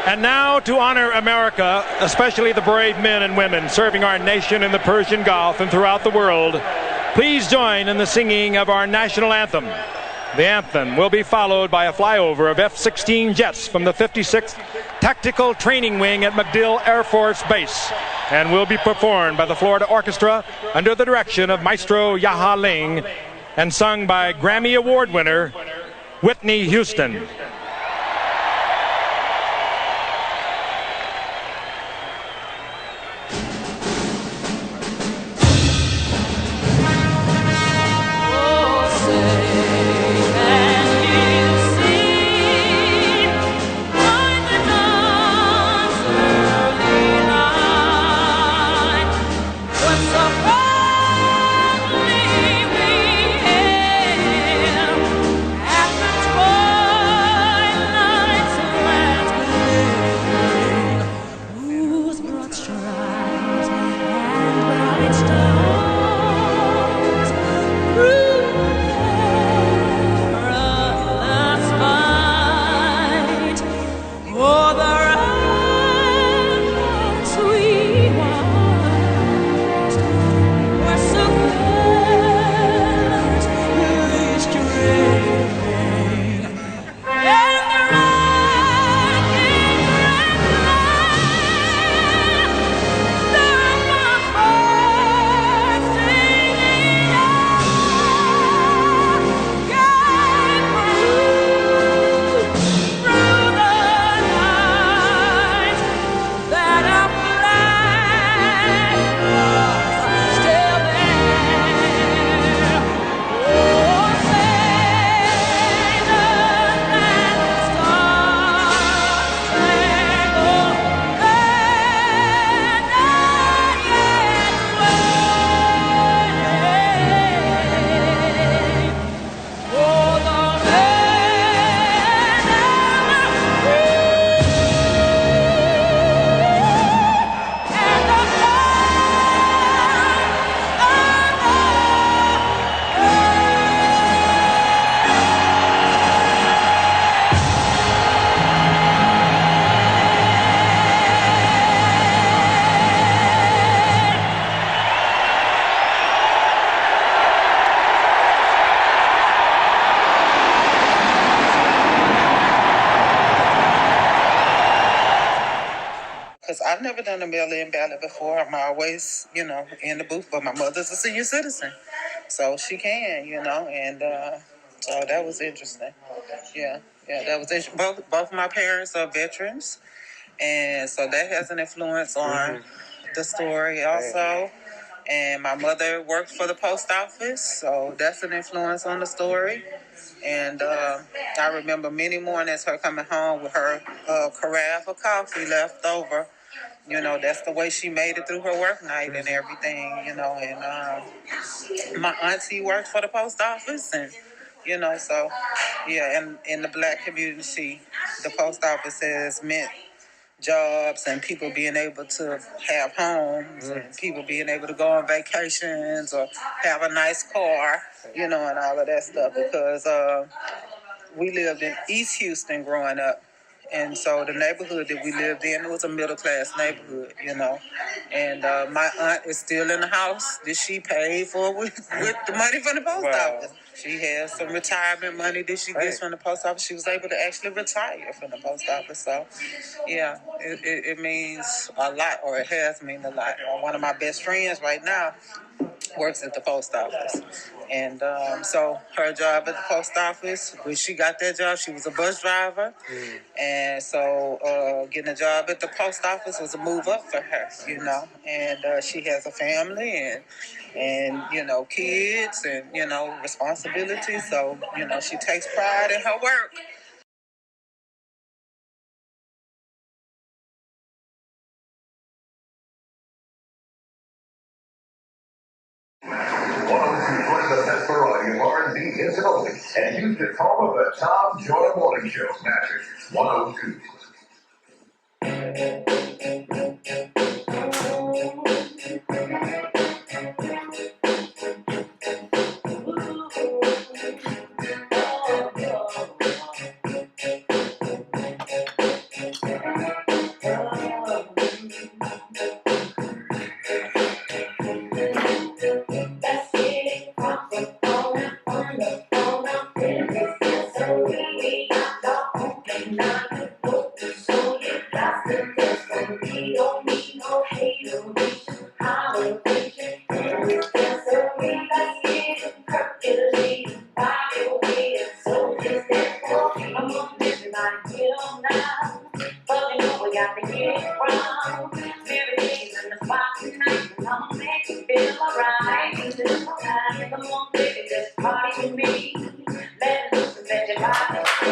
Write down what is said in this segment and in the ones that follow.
And now, to honor America, especially the brave men and women serving our nation in the Persian Gulf and throughout the world, please join in the singing of our national anthem. The anthem will be followed by a flyover of F-16 jets from the 56th Tactical Training Wing at MacDill Air Force Base, and will be performed by the Florida Orchestra under the direction of Maestro Yaha Ling and sung by Grammy Award winner Whitney Houston. I've never done a mail-in ballot before. I'm always, in the booth, but my mother's a senior citizen, so she can, and so that was interesting. Yeah, that was interesting. Both my parents are veterans, and so that has an influence on the story also. And my mother worked for the post office, so that's an influence on the story. And I remember many mornings her coming home with her carafe of coffee left over. That's the way she made it through her work night and everything, and my auntie worked for the post office and, so, yeah, and in the Black community, the post office has meant jobs and people being able to have homes and people being able to go on vacations or have a nice car, and all of that stuff because we lived in East Houston growing up. And so the neighborhood that we lived in, it was a middle-class neighborhood, And my aunt is still in the house that she paid for with the money from the post office. She has some retirement money that she gets from the post office. She was able to actually retire from the post office. So, yeah, it means a lot, or it has meant a lot. One of my best friends right now works at the post office. And so her job at the post office, when she got that job, she was a bus driver. And so getting a job at the post office was a move up for her, And she has a family and kids and, responsibilities. So, she takes pride in her work. The best variety of R&B hits and oldies, and Houston's home of the Tom Joyner Morning Show, Magic 102. So you got to just when we don't need no hateration, holleration. So we let's get it percolating, by your way. So just dance for me. I'm on everybody get on now. But you know we got to get it wrong. Every day's in the spot tonight. Come make you feel alright. Come on, baby, just party with me. Let it loose and let your body go.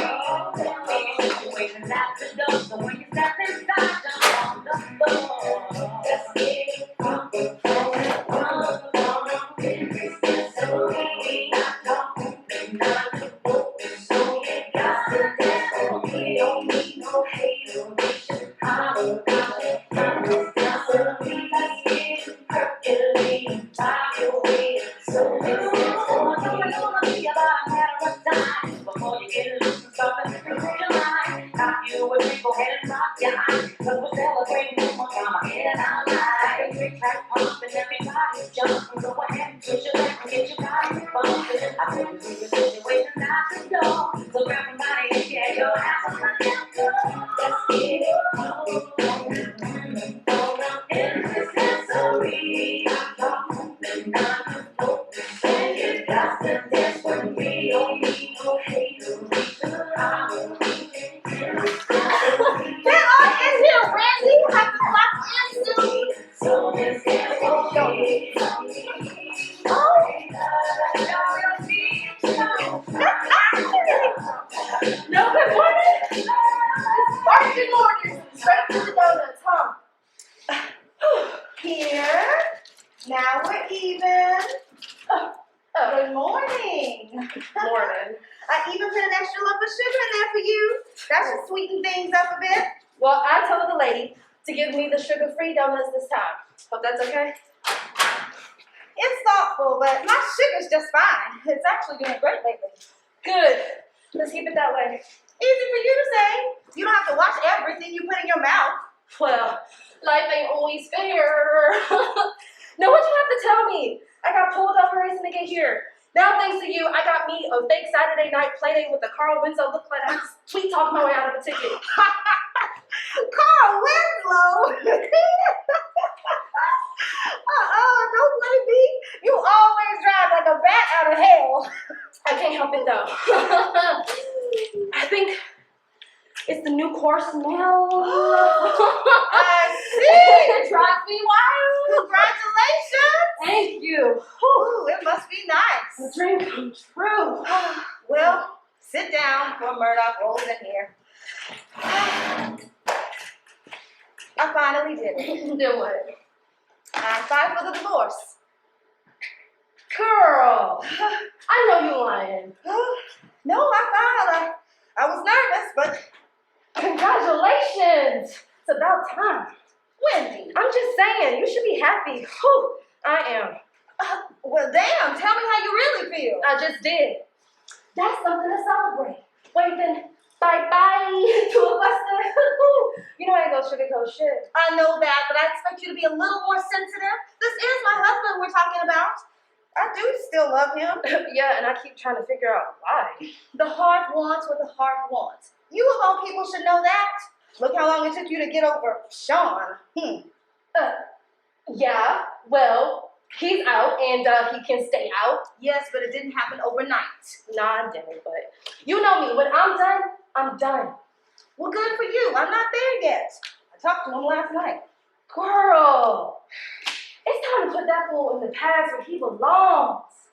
Maybe situations at the door. So when you step inside, jump on the floor. Let's get it from the floor. So we got talking, not to focus. So you got to dance for me. Don't need no hateration. Holler about it. So we let's get it percolating by your way. So let's dance for me. It's gonna be about a matter of time before you get loose and start to lose your mind. Now you and me go ahead and rock your eyes, 'cause we're celebrating one more time ahead of our lives. Big track pump and everybody's jumping. Go ahead and push it back and get your body bumping. I think it's a situation not to know. So grab somebody and get your ass on the floor. Let's get it on. It's necessary. I'm talking not to focus. And you got to dance when we don't need no hateration. Get on in here, Randy. You have to clock in soon. So let's dance for me. No, good morning. It's good morning. Straight to the donuts, huh? Here. Now we're even. Good morning. Morning. I even put an extra lump of sugar in there for you. That should sweeten things up a bit. Well, I told the lady to give me the sugar-free donuts this time. Hope that's okay. It's thoughtful, but my sugar's just fine. It's actually doing great lately. Good. Let's keep it that way. Easy for you to say. You don't have to watch everything you put in your mouth. Well, life ain't always fair. Now, what you have to tell me? I got pulled over racing to get here. Now, thanks to you, I got me a fake Saturday night playdate with the Carl Winslow look like I was sweet talking my way out of a ticket. Carl Winslow! Don't blame me. You always drive like a bat out of hell. I can't help it though. I think it's the new car smell. I see. It drives me wild. Congratulations. Thank you. Ooh, it must be nice. The dream come true. Well, sit down while Murdock rolls in here. I finally did it. Then what? I filed for the divorce. Girl, I know you lying. No, I filed. I was nervous, but Congratulations. It's about time. Wendy. I'm just saying, you should be happy. Whew, I am. Well, damn, tell me how you really feel. I just did. That's something to celebrate. Waving bye-bye to a buster. You know I ain't gonna sugarcoat shit. I know that, but I expect you to be a little more sensitive. This is my husband we're talking about. I do still love him. Yeah, and I keep trying to figure out why. The heart wants what the heart wants. You of all people should know that. Look how long it took you to get over Sean. Yeah, well, he's out and he can stay out. Yes, but it didn't happen overnight. Nah, I didn't, but you know me. When I'm done, I'm done. Well, good for you. I'm not there yet. I talked to him last night. Girl, it's time to put that fool in the past where he belongs.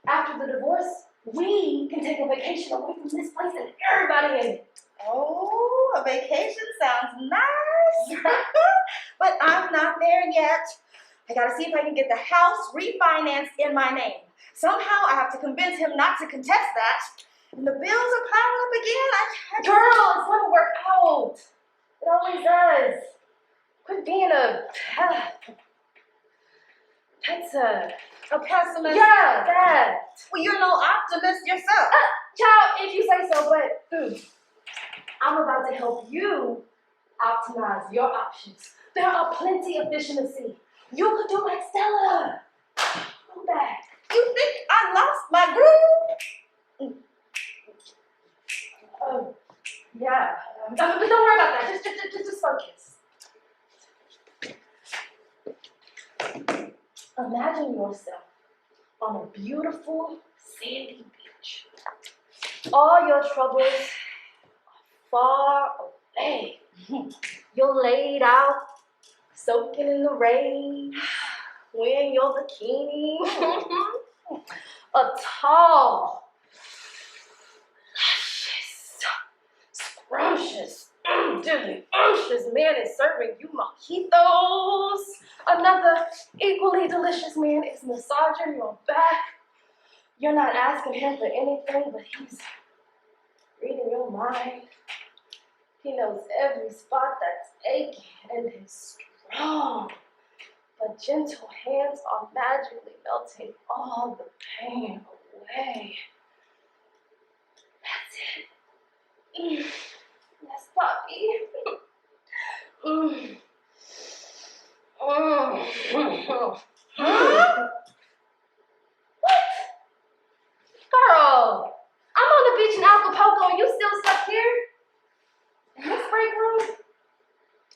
After the divorce, we can take a vacation away from this place and everybody in it. Oh, a vacation sounds nice. But I'm not there yet. I gotta see if I can get the house refinanced in my name. Somehow I have to convince him not to contest that. And the bills are piling up again. Girl, it's gonna work out. It always does. Quit being a pessimist. Yeah, that. Well, you're no optimist yourself. Child, if you say so, but I'm about to help you optimize your options. There are plenty of fish in the sea. You could do like Stella. Go back. You think I lost my groove? Oh, yeah. But don't worry about that. Just focus. Imagine yourself on a beautiful sandy beach. All your troubles are far away. You're laid out, soaking in the rain, wearing your bikini. A tall, luscious, scrumptious, delicious man is serving you mojitos. Another equally delicious man is massaging your back. You're not asking him for anything, but he's reading your mind. He knows every spot that's aching, and his strong but gentle hands are magically melting all the pain away. That's it. Yes, Poppy. Huh? What? Girl, I'm on the beach in Acapulco and you still stuck here? In this break room?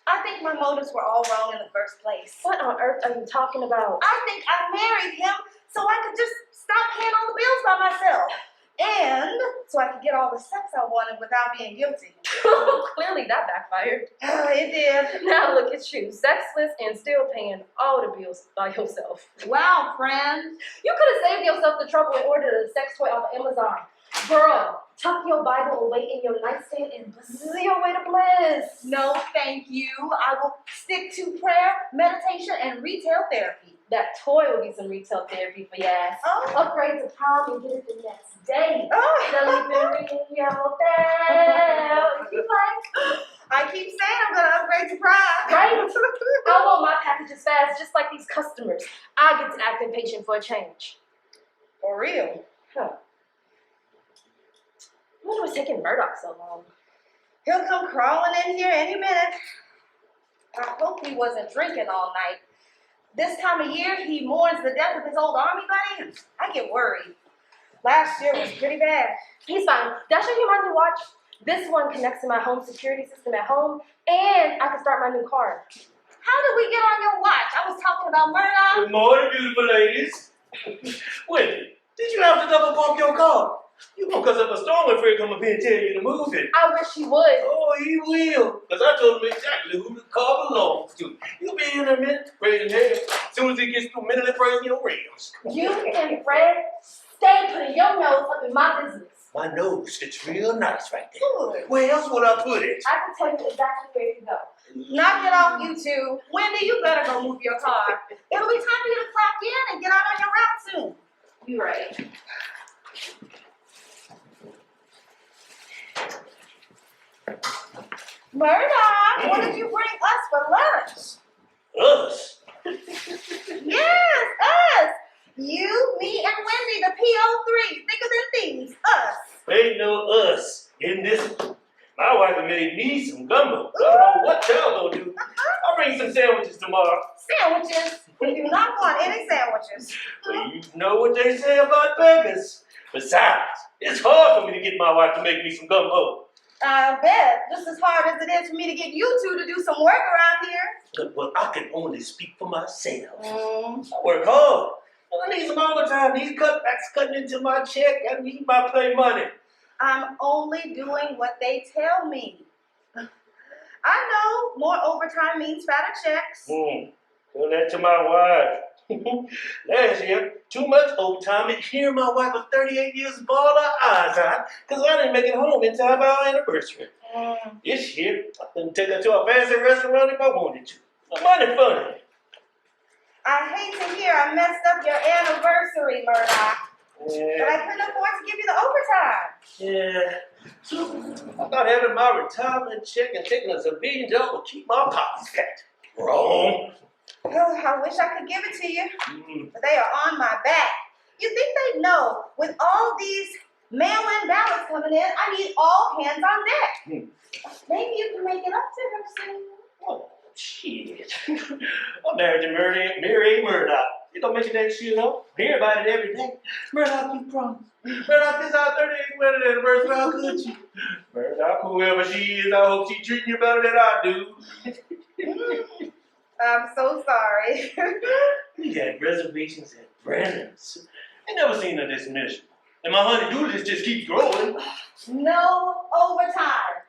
I think my motives were all wrong in the first place. What on earth are you talking about? I think I married him so I could just stop paying all the bills by myself. And so I could get all the sex I wanted without being guilty. Clearly that backfired. It did. Now look at you, sexless and still paying all the bills by yourself. Wow, friend. You could have saved yourself the trouble and ordered a sex toy off of Amazon. Girl, tuck your Bible away in your nightstand and buzz your way to bliss. No, thank you. I will stick to prayer, meditation, and retail therapy. That toy will be some retail therapy for your ass. Oh. Upgrade to prom and get it the next day. Oh. Delivery in your hotel. You like? I keep saying I'm going to upgrade to prime. Right? I want my packages fast, just like these customers. I get to act impatient for a change. For real. Huh. I wonder what's taking Murdock so long. He'll come crawling in here any minute. I hope he wasn't drinking all night. This time of year, he mourns the death of his old army buddy, and I get worried. Last year was pretty bad. He's fine. Did I show you my new watch? This one connects to my home security system at home, and I can start my new car. How did we get on your watch? I was talking about Murdock. Good morning, beautiful ladies. Wendy, did you have to double bump your car? You gonna cause up a storm when Fred come up here and tell you to move it. I wish he would. Oh, he will. Because I told him exactly who the car belongs to. You'll be in a minute, praising hell. As soon as he gets through mentally praising your rails. You and Fred stay putting your nose up in my business. My nose, it's real nice right there. Good. Where else would I put it? I can tell you exactly where to go. Knock it off, you two. Wendy, you better go move your car. It'll be time for you to clock in and get out on your route soon. You right. Murdock, what did you bring us for lunch? Us? Yes, us. You, me, and Wendy, the PO3. Thicker than thieves. Us. Ain't no us in this. My wife made me some gumbo. I don't know what y'all gonna do. I'll bring some sandwiches tomorrow. Sandwiches? We do not want any sandwiches. Well, you know what they say about beggars. Besides, it's hard for me to get my wife to make me some gumbo. I bet. Just as hard as it is for me to get you two to do some work around here. Well, I can only speak for myself. I work hard. I need some overtime. These cutbacks cutting into my check. I need my play money. I'm only doing what they tell me. I know more overtime means fatter checks. Tell that to my wife. Last year, too much overtime and here my wife of 38 years bawled her eyes out because I didn't make it home in time for our anniversary. This year, I couldn't take her to a fancy restaurant if I wanted to. The money funny. I hate to hear I messed up your anniversary, Murdock. But I couldn't afford to give you the overtime. Yeah. So I thought having my retirement check and taking a civilian job would keep my pockets fat. Wrong. Oh, I wish I could give it to you, but they are on my back. You think they'd know, with all these mail-in ballots coming in, I need all hands on deck. Maybe you can make it up to her soon. Oh, shit. I'm married to Mary Murdock. You don't mention that shit up. Hear about it every day. Murdock, you promised. Murdock, this is our 38th wedding anniversary. How could you? Murdock, whoever she is, I hope she treating you better than I do. I'm so sorry. We had reservations at Brandon's. I never seen her this miserable. And my honey-do list just keeps growing. No overtime.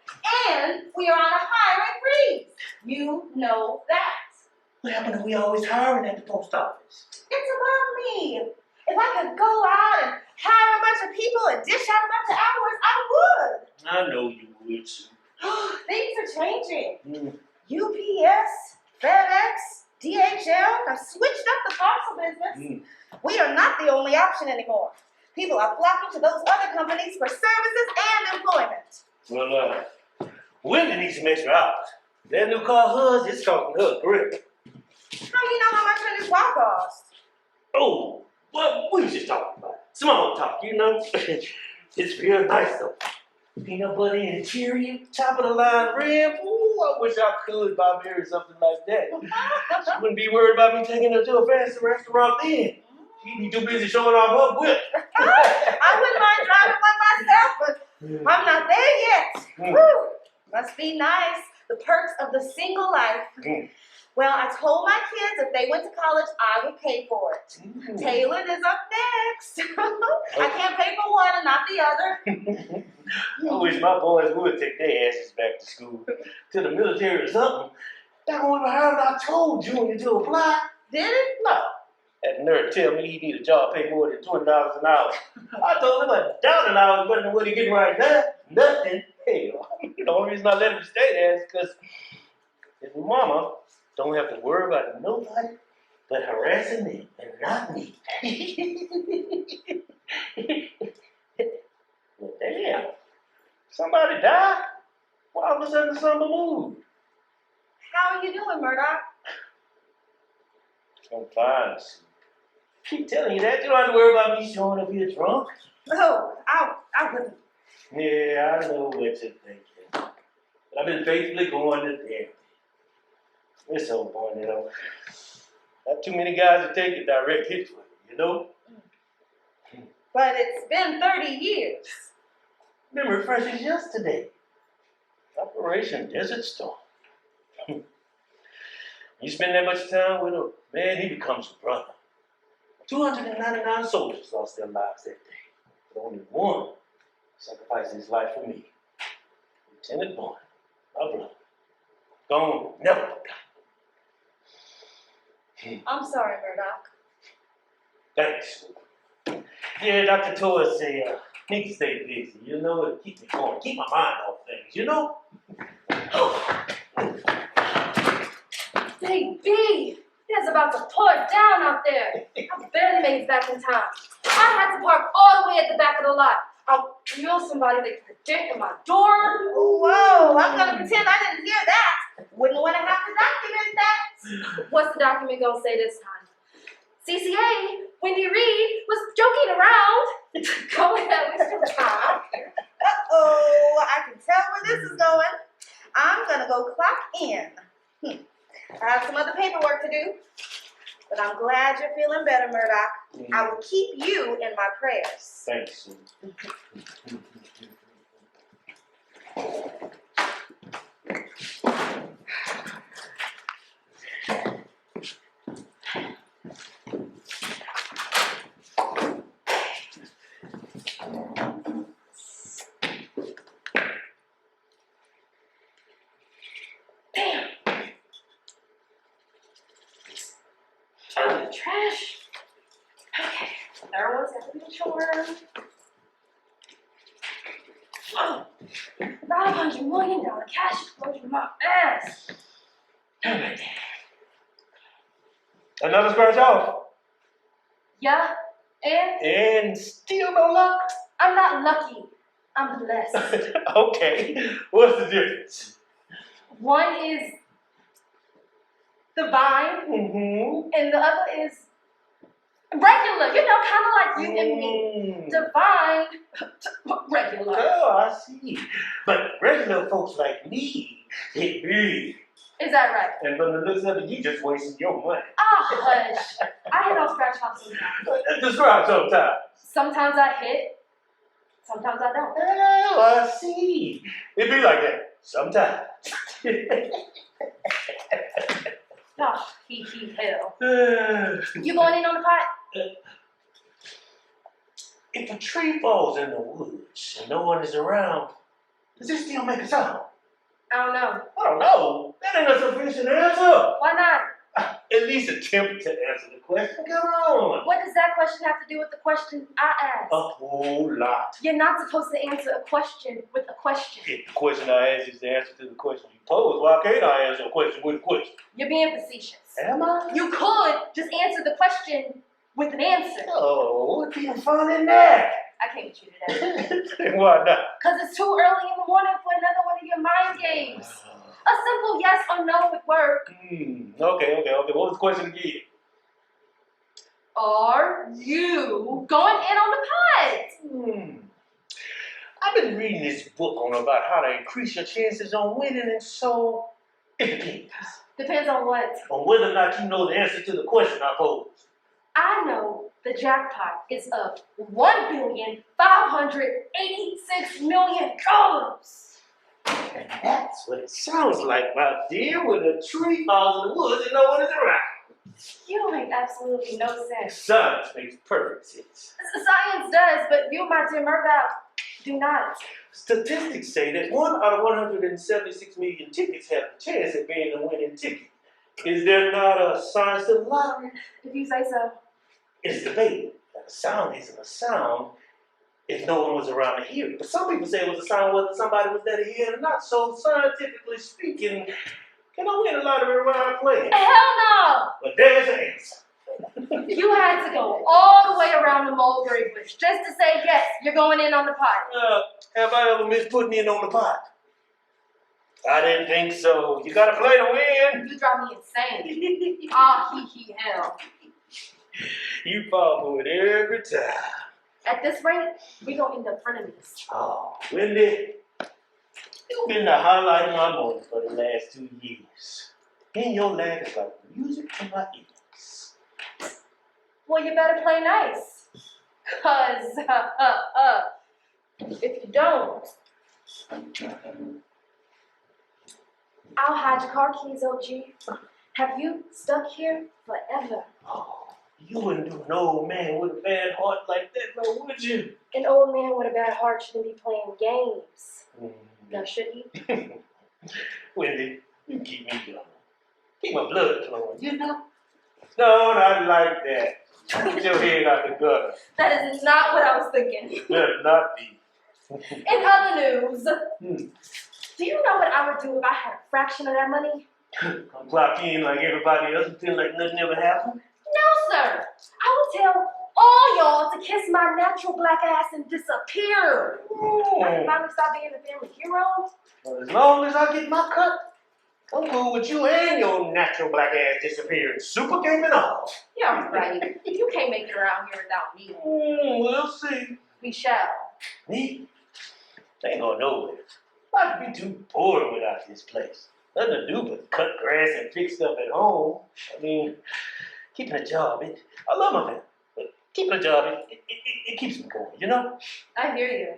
And we are on a hiring freeze. You know that. What happened to we always hiring at the post office? It's above me. If I could go out and hire a bunch of people and dish out a bunch of hours, I would. I know you would, Sue. Things are changing. UPS, FedEx, DHL have switched up the parcel business. We are not the only option anymore. People are flocking to those other companies for services and employment. Well, Wendy needs some extra hours. That new car hers is costing her a grip. How do you know how much her new car costs? Oh, well, we was just talking about it. Small talk, you know. It's real nice though. Peanut butter interior, top of the line rim. Ooh, I wish I could buy Mary something like that. She wouldn't be worried about me taking her to a fancy restaurant then. She'd be too busy showing off her whip. I wouldn't mind driving one myself, but I'm not there yet. Whew. Must be nice. The perks of the single life. Well, I told my kids if they went to college, I would pay for it. Taylor is up next. I can't pay for one and not the other. I wish my boys would take their asses back to school, to the military or something. That would have heard I told Junior to apply. Did it? No. That nerd tell me he need a job pay more than $20 an hour. I told him $1 an hour is better than what he getting right now. Nothing. Hell, the only reason I let him stay there is because his mama don't have to worry about nobody but harassing me and not me. Well, damn. Somebody died? Why all of a sudden the summer moved? How are you doing, Murdock? I'm fine. Keep telling you that. You don't have to worry about me showing up here drunk. Oh, I wouldn't. Yeah, I know what you're thinking. But I've been faithfully going to therapy. It's so boring, you know. Not too many guys to take a direct hit for you, you know? But it's been 30 years. Been refreshing yesterday. Operation Desert Storm. You spend that much time with him, man, he becomes a brother. 299 soldiers lost their lives that day, but only one sacrificed his life for me. Lieutenant Bourne, my brother. Gone, never forgotten. I'm sorry, Murdock. Thanks. Yeah, Dr. Torres say, need to stay busy, you know, to keep me going, keep my mind off things, you know? Baby, it's about to pour down out there. I barely made it back in time. I had to park all the way at the back of the lot. I'll drill somebody that could get in my door. Whoa, I'm gonna pretend I didn't hear that. Wouldn't want to have to document that. What's the document gonna say this time? CCA, Wendy Reed was joking around. Go ahead, we still time. Uh-oh, I can tell where this is going. I'm gonna go clock in. I have some other paperwork to do, but I'm glad you're feeling better, Murdock. I will keep you in my prayers. Thanks, Sue. Trash. Okay, everyone's got to be sure. Oh, $900 million cash explosion in my ass. Another scratch off. Yeah, and still no luck. I'm not lucky. I'm blessed. Okay, what's the difference? One is divine, and the other is regular. You know, kind of like you and me. Divine, regular. Oh, I see. But regular folks like me hit big. Is that right? And from the looks of it, you just wasting your money. Ah, hush. I hit on scratch off sometimes. Describe sometimes. Sometimes I hit, sometimes I don't. Oh, I see. It be like that sometimes. Oh, hell. You going in on the pot? If a tree falls in the woods and no one is around, does it still make a sound? I don't know. I don't know. That ain't a sufficient answer. Why not? At least attempt to answer the question. Come on. What does that question have to do with the question I asked? A whole lot. You're not supposed to answer a question with a question. If the question I ask is the answer to the question you pose, why can't I answer a question with a question? You're being facetious. Am I? You could just answer the question with an answer. Oh, what's even fun in that? I can't get you to that. Why not? Because it's too early in the morning for another one of your mind games. A simple yes or no would work. Okay. What was the question again? Are you going in on the pot? I've been reading this book on about how to increase your chances on winning, and so it depends. Depends on what? On whether or not you know the answer to the question I posed. I know the jackpot is of $1,586,000,000. And that's what it sounds like, my dear, when a tree falls in the woods and no one is around. You make absolutely no sense. Science makes perfect sense. Science does, but you, my dear Murdock, do not. Statistics say that 1 out of 176 million tickets have a chance at being a winning ticket. Is there not a science to the lottery? If you say so. It's debated that a sound isn't a sound if no one was around to hear it. But some people say it was a sound whether somebody was there to hear it or not. So scientifically speaking, can I win a lottery while playing? Hell no! But there's an answer. You had to go all the way around the mulberry bush just to say yes, you're going in on the pot. Have I ever missed putting in on the pot? I didn't think so. You gotta play to win. You drive me insane. Ah, hell. You fall for it every time. At this rate, we gonna end up frenemies. Oh, Wendy, you've been the highlight of my morning for the last 2 years. And your laugh is like music to my ears. Well, you better play nice. Cause, if you don't, I'll hide your car keys, OG. Have you stuck here forever? Oh, you wouldn't do an old man with a bad heart like that, no, would you? An old man with a bad heart shouldn't be playing games. Now, should he? Wendy, you keep me young. Keep my blood flowing, you know? No, not like that. Get your head out the gutter. That is not what I was thinking. Better not be. In other news, do you know what I would do if I had a fraction of that money? Come clock in like everybody else and feel like nothing ever happened? No, sir. I would tell all y'all to kiss my natural black ass and disappear. I can finally stop being a family hero. Well, as long as I get my cut, I'm cool with you and your natural black ass disappearing. Super game and all. You're right. You can't make it around here without me. We'll see. We shall. Me? Ain't going nowhere. I'd be too bored without this place. Nothing to do but cut grass and fix stuff at home. I mean, keeping a job, I love my family, but keeping a job, it keeps me going, you know? I hear you.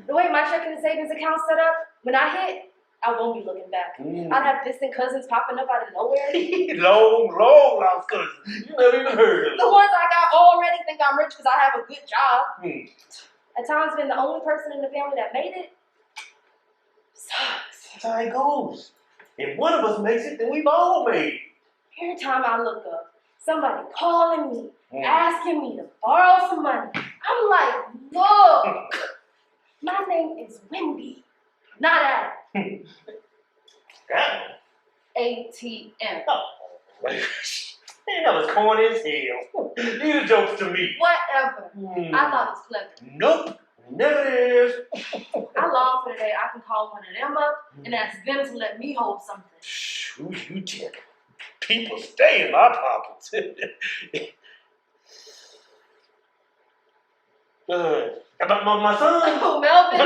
The way my checking and savings account's set up, when I hit, I won't be looking back. I'd have distant cousins popping up out of nowhere. long lost cousins. You never even heard of them. The ones I got already think I'm rich because I have a good job. At times, being the only person in the family that made it sucks. That's how it goes. If one of us makes it, then we've all made it. Every time I look up, somebody calling me, asking me to borrow some money. I'm like, look, my name is Wendy, not Adam. ATM. Oh, man, that was corny as hell. These are jokes to me. Whatever. I thought it was clever. Nope, never is. I long for the day I can call one of them up and ask them to let me hold something. Who you tell? People stay in my pockets. About my son? Oh, Melvin. No,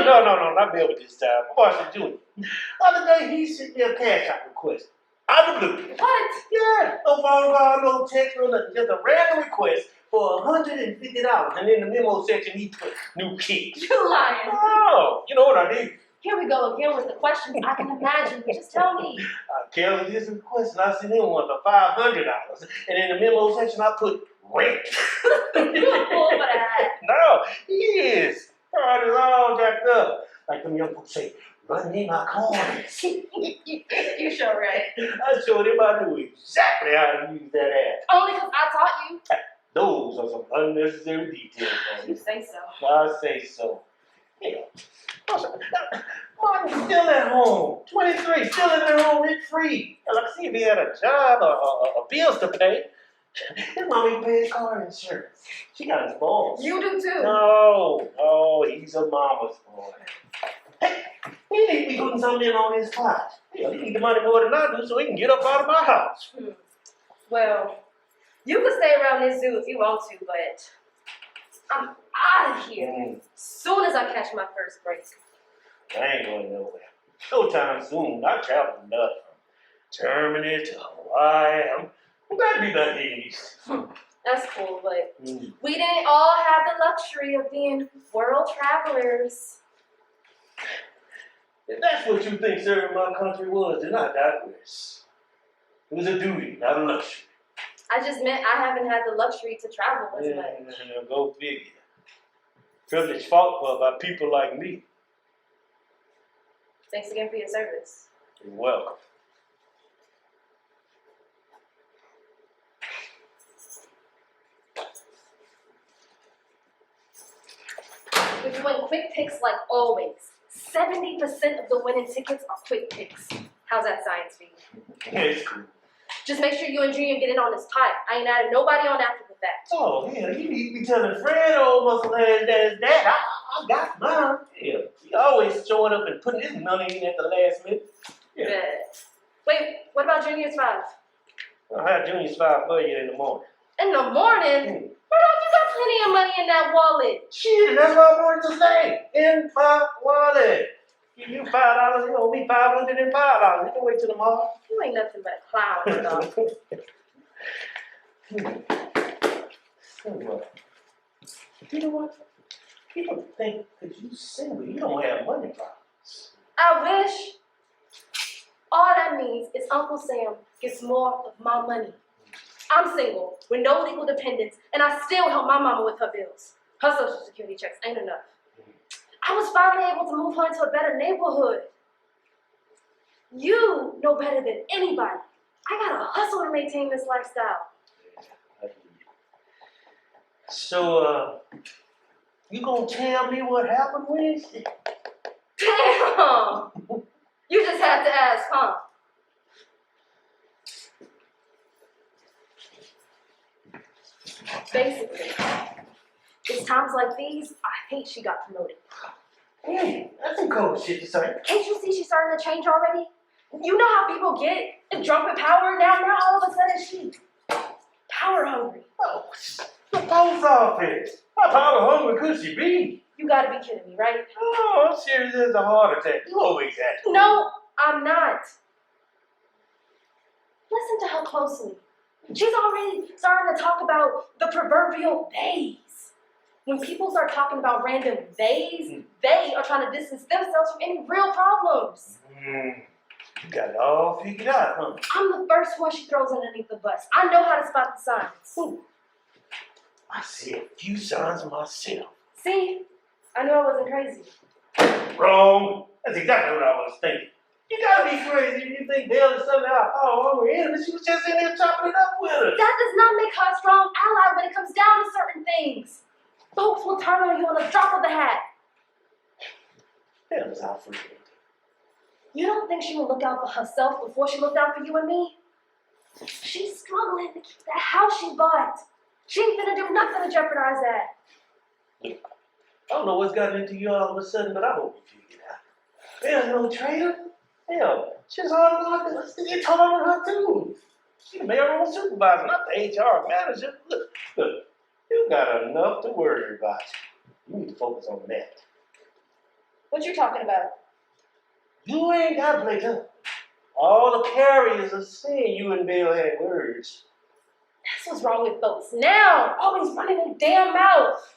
not Melvin this time. Marshall Jr. The other day, he sent me a cash out request. Out of the blue. What? Yeah, no phone call, no text, no nothing. Just a random request for $150. And in the memo section, he put new kicks. You lying. Oh, you know what I did? Here we go again with the questions I can imagine. Just tell me. Kelly did some request, and I sent him one for $500. And in the memo section, I put rent. You a fool for that. No, he is. God is all jacked up. Like them young folks say, run me my coins. You sure right. I showed him I knew exactly how to use that app. Only because I taught you. Those are some unnecessary details. You say so. I say so. Yeah. Martin's still at home. 23, still in their home, rent free. Let's see if he had a job or bills to pay. His mommy paid his car insurance. She got his balls. You do too. No, he's a mama's boy. Hey, he need to be putting something in on his pot. He need the money more than I do so he can get up out of my house. Well, you can stay around this zoo if you want to, but I'm out of here soon as I catch my first break. I ain't going nowhere. No time soon. I traveled enough from Germany to Hawaii. I'm glad to be back east. That's cool, but we didn't all have the luxury of being world travelers. If that's what you think serving my country was, then I digress. It was a duty, not a luxury. I just meant I haven't had the luxury to travel as much. Go figure. Privilege fought for by people like me. Thanks again for your service. You're welcome. We're doing quick picks like always. 70% of the winning tickets are quick picks. How's that science for you? Yeah, it's cool. Just make sure you and Junior get in on this pipe. I ain't adding nobody on after the fact. Oh, yeah, you need to be telling Fred old muscle ass that I got mine. Yeah, he always showing up and putting his money in at the last minute. Yeah. Bet. Wait, what about Junior's 5? I'll have Junior's 5 for you in the morning. In the morning? Murdock, you got plenty of money in that wallet. Shit, that's what I wanted to say. In my wallet. Give you $5, you owe me $505. You can wait till tomorrow. You ain't nothing but a clown, Murdock. You know what? People think that you single, you don't have money problems. I wish. All that means is Uncle Sam gets more of my money. I'm single, with no legal dependents, and I still help my mama with her bills. Her Social Security checks ain't enough. I was finally able to move her into a better neighborhood. You know better than anybody. I gotta hustle to maintain this lifestyle. So, you gonna tell me what happened Wednesday? Damn! You just had to ask, huh? Basically, it's times like these, I hate she got promoted. Hey, that's some cold shit to say. Can't you see she's starting to change already? You know how people get drunk with power now all of a sudden she's power hungry. Oh, the post office. How power hungry could she be? You gotta be kidding me, right? Oh, I'm serious as a heart attack. You always act. No, I'm not. Listen to her closely. She's already starting to talk about the proverbial days. When people start talking about random days, they are trying to distance themselves from any real problems. You got it all figured out, huh? I'm the first one she throws underneath the bus. I know how to spot the signs. I see a few signs myself. See? I knew I wasn't crazy. Wrong. That's exactly what I was thinking. You gotta be crazy if you think Dale is somehow our power hungry enemy. She was just in there chopping it up with us. That does not make her a strong ally when it comes down to certain things. Folks will turn on you on a drop of the hat. That was our friend. You don't think she will look out for herself before she looked out for you and me? She's struggling to keep that house she bought. She ain't gonna do nothing to jeopardize that. I don't know what's gotten into you all of a sudden, but I hope you figure it out. There's no traitor. Hell, she's hard on her. It's hard on her too. She's the mayoral supervisor, not the HR manager. Look, you got enough to worry about. You need to focus on that. What you talking about? You ain't got to play tough. All the carriers are saying you and Bill had words. That's what's wrong with folks now. Always running their damn mouth.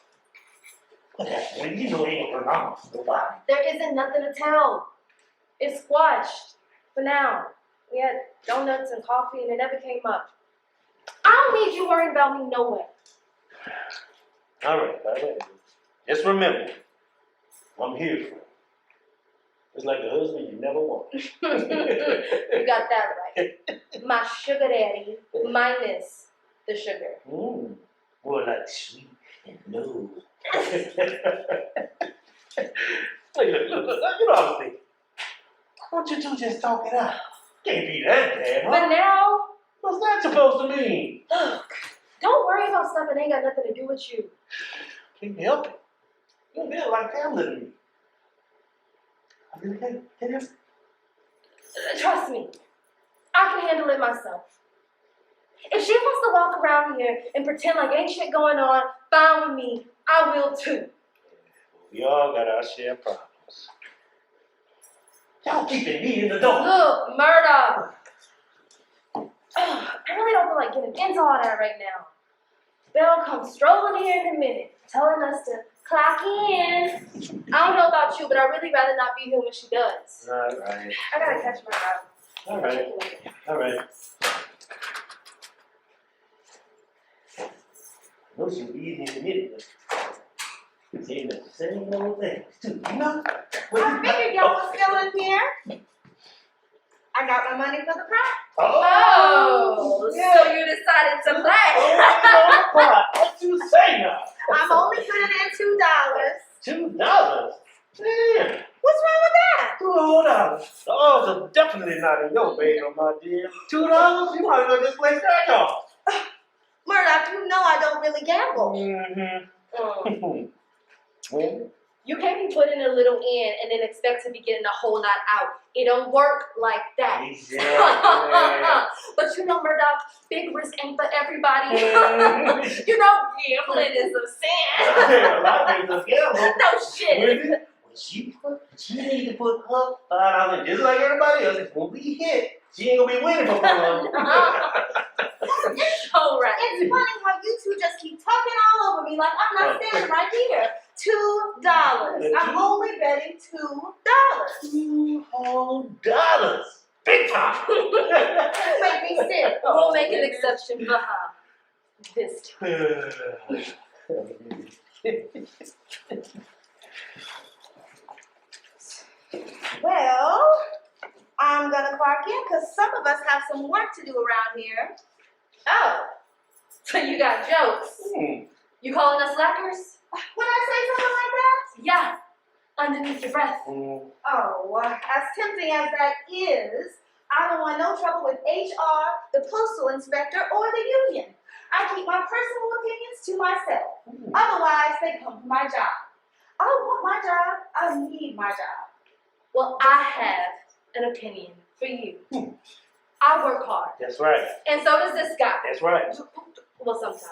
What happened? Well, you know they ain't gonna pronounce nobody. There isn't nothing to tell. It's squashed for now. We had donuts and coffee and it never came up. I don't need you worrying about me no way. All right. Just remember, I'm here for you. It's like the husband you never want. You got that right. My sugar daddy minus the sugar. More like sweet and low. Look, you know what I'm thinking? Why don't you two just talk it out? Can't be that bad, huh? But now, What's that supposed to mean? look, don't worry about stuff that ain't got nothing to do with you. Can't help it. You're a bit like family to me. I really can't help it. Trust me, I can handle it myself. If she wants to walk around here and pretend like ain't shit going on, fine with me, I will too. We all got our share of problems. Y'all keeping me in the dark. Look, Murdock. I really don't feel like getting into all that right now. Belle comes strolling here in a minute, telling us to clock in. I don't know about you, but I'd really rather not be here when she does. All right. I gotta catch my eye. All right. All right. I know she'll be in here in a minute, but saying the same old things, too, you know? I figured y'all was still in here. I got my money for the prize. Oh, so you decided to play. What you say now? I'm only putting in $2. $2? Damn. What's wrong with that? $2. The odds are definitely not in your favor, my dear. $2? You might as well just play scratch off. Murdock, you know I don't really gamble. Well, You can't be putting a little in and then expect to be getting a whole lot out. It don't work like that. exactly. But you know, Murdock, big risk ain't for everybody. You know, gambling is a sin. A lot of people gamble. No shit. Wendy, when she need to put her $5 just like everybody else. When we hit, she ain't gonna be winning for fun. All right. It's funny how you two just keep talking all over me like I'm not standing right here. $2. I'm only betting $2. $2 whole. Big time. You make me sick. We'll make an exception for her this time. Well, I'm gonna clock in because some of us have some work to do around here. Oh, so you got jokes? You calling us slackers? Would I say something like that? Yeah, underneath your breath. Oh, as tempting as that is, I don't want no trouble with HR, the Postal Inspector, or the union. I keep my personal opinions to myself. Otherwise, they come from my job. I want my job. I need my job. Well, I have an opinion for you. I work hard. That's right. And so does this guy. That's right. Well, sometimes.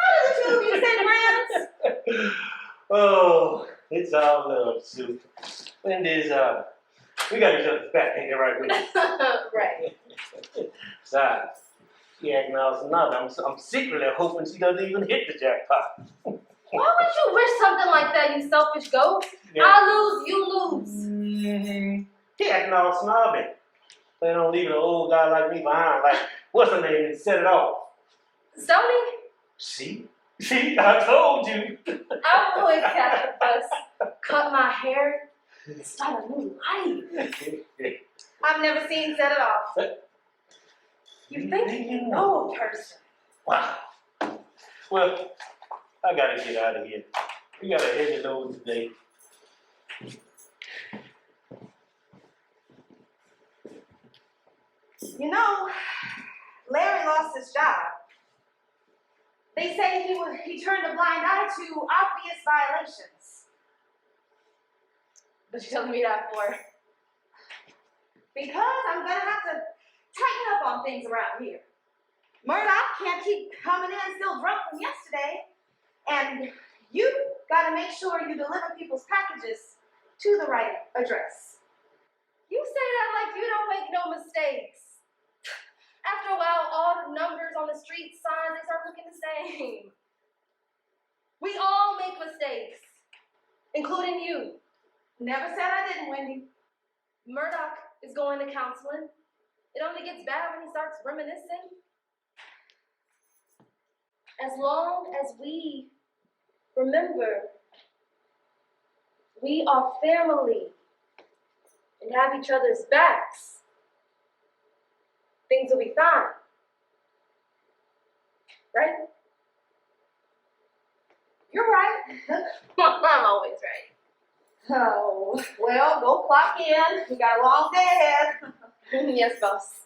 How do the two of you stay friends? Oh, it's all love, Sue. Wendy's, we got each other's back, ain't that right, Wendy? Right. Besides, she acting all snobby. I'm secretly hoping she doesn't even hit the jackpot. Why would you wish something like that, you selfish goat? Yeah. I lose, you lose. She acting all snobby. They don't leave an old guy like me behind. Like, what's her name? And set it off. Sony, See, I told you. I'm going to catch a bus, cut my hair, and start a new life. I've never seen Set It Off. You think you know a person. Wow. Well, I gotta get out of here. We got a heavy load today. You know, Larry lost his job. They say he turned a blind eye to obvious violations. What you telling me that for? Because I'm gonna have to tighten up on things around here. Murdock can't keep coming in still drunk from yesterday. And You gotta make sure you deliver people's packages to the right address. You say that like you don't make no mistakes. After a while, all the numbers on the street signs, they start looking the same. We all make mistakes, including you. Never said I didn't, Wendy. Murdock is going to counseling. It only gets bad when he starts reminiscing. As long as we remember we are family and have each other's backs, things will be fine. Right? You're right. I'm always right. Oh, well, go clock in. You got a long day ahead. Yes, boss.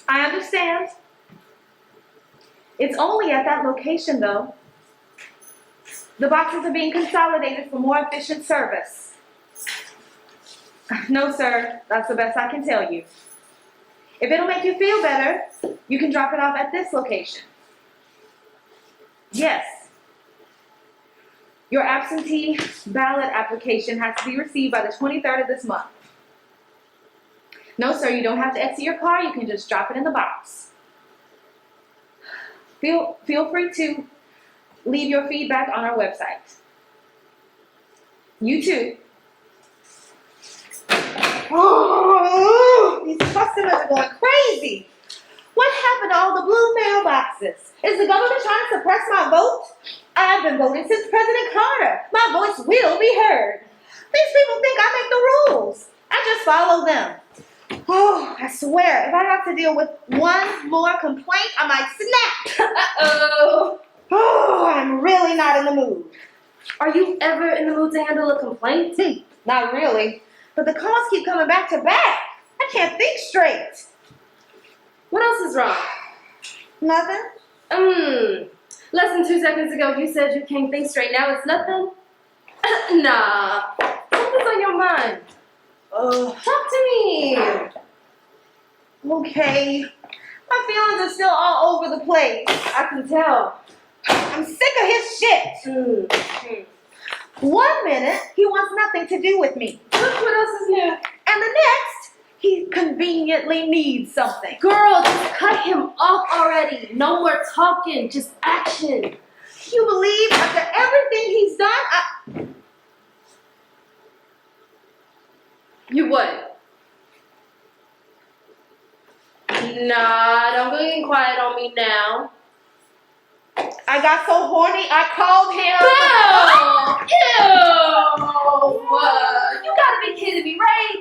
I understand. It's only at that location, though. The boxes are being consolidated for more efficient service. No, sir. That's the best I can tell you. If it'll make you feel better, you can drop it off at this location. Yes. Your absentee ballot application has to be received by the 23rd of this month. No, sir, you don't have to exit your car. You can just drop it in the box. Feel free to leave your feedback on our website. You too. Oh, these customers are going crazy. What happened to all the blue mailboxes? Is the government trying to suppress my vote? I've been voting since President Carter. My voice will be heard. These people think I make the rules. I just follow them. Oh, I swear, if I have to deal with one more complaint, I might snap. Uh-oh. Oh, I'm really not in the mood. Are you ever in the mood to handle a complaint? Not really. But the calls keep coming back to back. I can't think straight. What else is wrong? Nothing? Less than 2 seconds ago, you said you can't think straight. Now it's nothing? Nah. Something's on your mind. Talk to me. Okay. My feelings are still all over the place. I can tell. I'm sick of his shit. 1 minute, he wants nothing to do with me. Look what else is new. And the next, he conveniently needs something. Girl, just cut him off already. No more talking, just action. You believe after everything he's done, You what? Nah, don't go getting quiet on me now. I got so horny, I called him. Ew! You gotta be kidding me, right?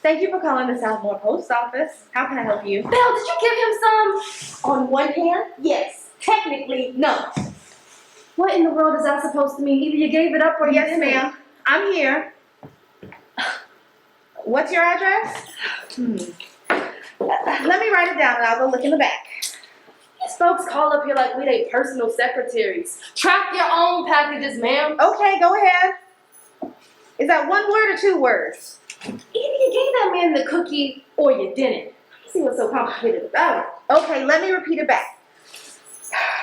Thank you for calling the Southmore Post Office. How can I help you? Belle, did you give him some? On one hand, yes. Technically, no. What in the world is that supposed to mean? Either you gave it up or you Yes, didn't. ma'am. I'm here. What's your address? Let me write it down and I'll go look in the back. These folks call up here like we they personal secretaries. Track your own packages, ma'am. Okay, go ahead. Is that one word or 2 words? Either you gave that man the cookie or you didn't. See what's so complicated about it. Okay, let me repeat it back.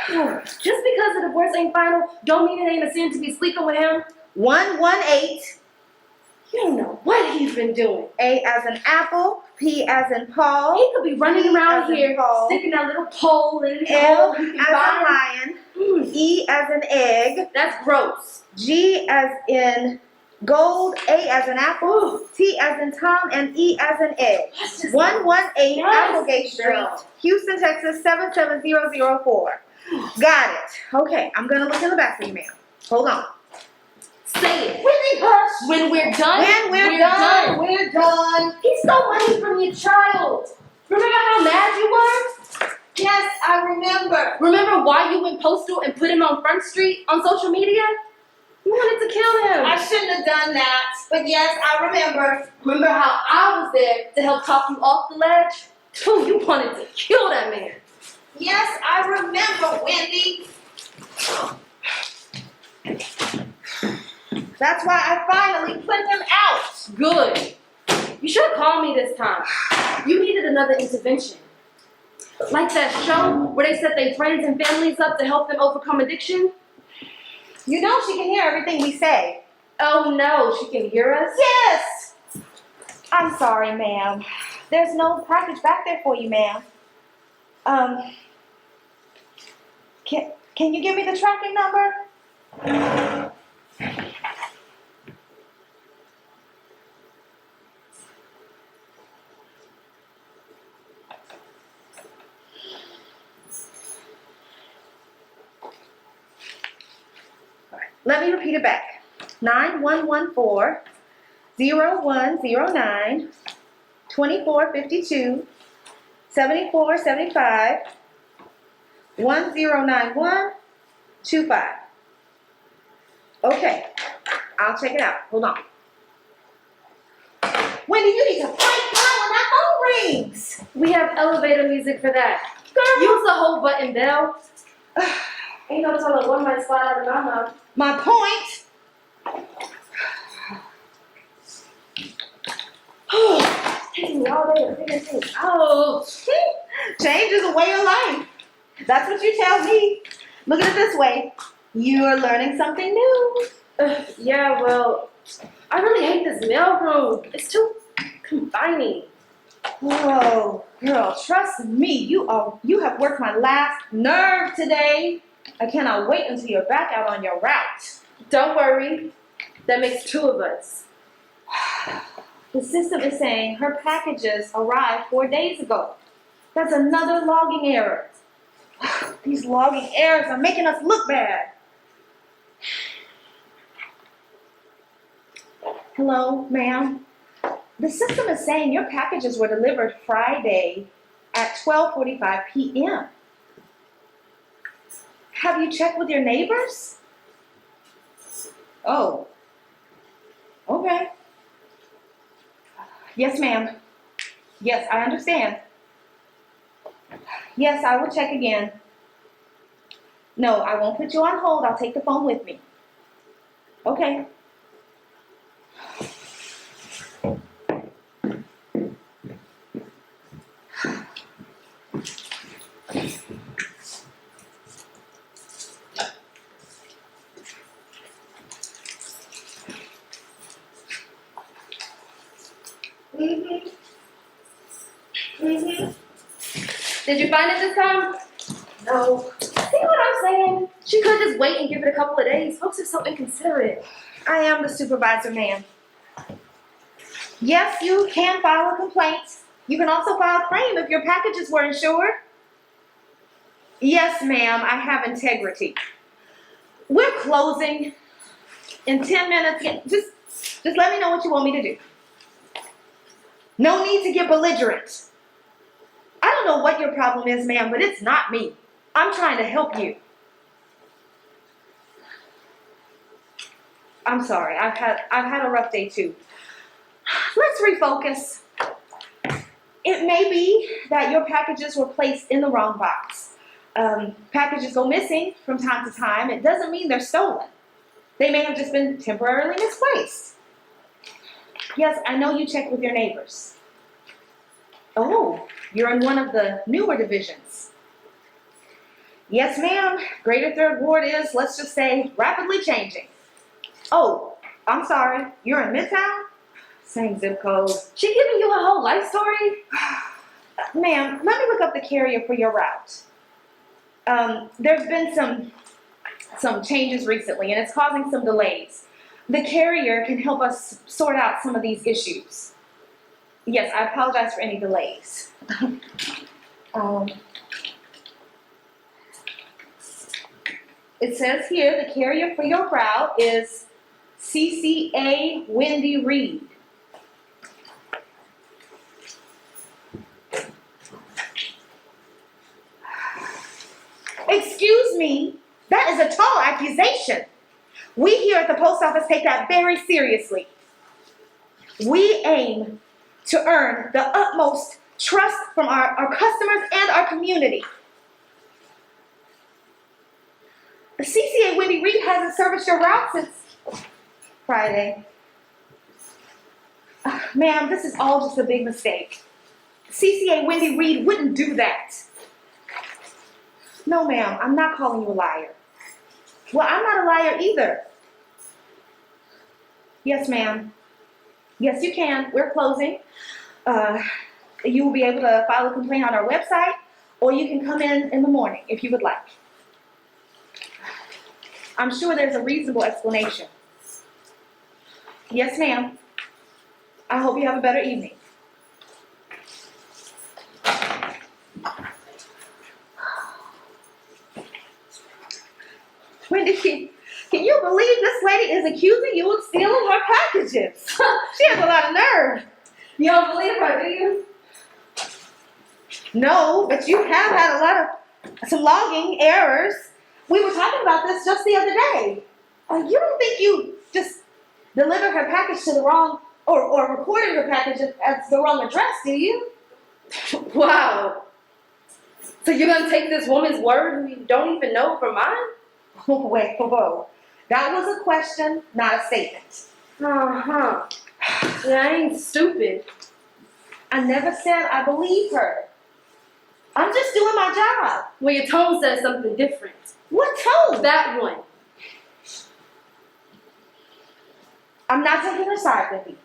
Just because the divorce ain't final, don't mean it ain't a sin to be sleeping with him. 118. You don't know what he's been doing. A as in apple, P as in Paul. He could be running P around as in here, Paul. sticking that little pole in his L hole. He as can in find. lion, E as in egg, That's gross. G as in gold, A as in apple, T as in Tom, and E as in egg. That's just 118 Yes, Applegate Street, girl. Houston, Texas 77004. Got it. Okay, I'm gonna look in the back for you, ma'am. Hold on. Say it. Wendy, hush. When we're done, When we're done, we're done. He stole money from your child. Remember how mad you were? Yes, I remember. Remember why you went postal and put him on Front Street on social media? You wanted to kill him. I shouldn't have done that, but yes, I remember. Remember how I was there to help talk you off the ledge? Too, you wanted to kill that man. Yes, I remember, Wendy. That's why I finally put him out. Good. You should have called me this time. You needed another intervention. Like that show where they set their friends and families up to help them overcome addiction. You know she can hear everything we say. Oh no, she can hear us? Yes! I'm sorry, ma'am. There's no package back there for you, ma'am. Can you give me the tracking number? Let me repeat it back. 9114 0109 2452 7475 1091 25. Okay, I'll check it out. Hold on. Wendy, you need to pipe down when that phone rings. We have elevator music for that. Girl. Use the whole button bell. Ain't no telling what might slide out of my mouth. My point. It's taking me all day to figure things out. Change is a way of life. That's what you tell me. Look at it this way. You're learning something new. Yeah, well, I really hate this mailroom. It's too confining. Whoa, girl, trust me. You have worked my last nerve today. I cannot wait until you're back out on your route. Don't worry. That makes two of us. The system is saying her packages arrived 4 days ago. That's another logging error. These logging errors are making us look bad. Hello, ma'am. The system is saying your packages were delivered Friday at 12:45 p.m. Have you checked with your neighbors? Oh. Okay. Yes, ma'am. Yes, I understand. Yes, I will check again. No, I won't put you on hold. I'll take the phone with me. Okay. Did you find it this time? No. See what I'm saying? She could just wait and give it a couple of days. Folks are so inconsiderate. I am the supervisor, ma'am. Yes, you can file a complaint. You can also file a claim if your packages were insured. Yes, ma'am, I have integrity. We're closing in 10 minutes. Just let me know what you want me to do. No need to get belligerent. I don't know what your problem is, ma'am, but it's not me. I'm trying to help you. I'm sorry. I've had a rough day too. Let's refocus. It may be that your packages were placed in the wrong box. Packages go missing from time to time. It doesn't mean they're stolen. They may have just been temporarily misplaced. Yes, I know you checked with your neighbors. Oh, you're in one of the newer divisions. Yes, ma'am. Greater Third Ward is, let's just say, rapidly changing. Oh, I'm sorry. You're in Midtown? Same zip code. She giving you her whole life story? Ma'am, let me look up the carrier for your route. There's been some changes recently, and it's causing some delays. The carrier can help us sort out some of these issues. Yes, I apologize for any delays. It says here the carrier for your route is CCA Wendy Reed. Excuse me, that is a tall accusation. We here at the post office take that very seriously. We aim to earn the utmost trust from our customers and our community. The CCA Wendy Reed hasn't serviced your route since Friday. Ma'am, this is all just a big mistake. CCA Wendy Reed wouldn't do that. No, ma'am, I'm not calling you a liar. Well, I'm not a liar either. Yes, ma'am. Yes, you can. We're closing. You will be able to file a complaint on our website, or you can come in the morning if you would like. I'm sure there's a reasonable explanation. Yes, ma'am. I hope you have a better evening. Wendy, can you believe this lady is accusing you of stealing her packages? She has a lot of nerve. You don't believe her, do you? No, but you have had a lot of some logging errors. We were talking about this just the other day. You don't think you just delivered her package to the wrong, or recorded her package at the wrong address, do you? Wow. So you're going to take this woman's word who you don't even know for mine? Wait, whoa. That was a question, not a statement. Uh-huh. Yeah, I ain't stupid. I never said I believe her. I'm just doing my job. Well, your tone says something different. What tone? That one. I'm not taking her side, Wendy.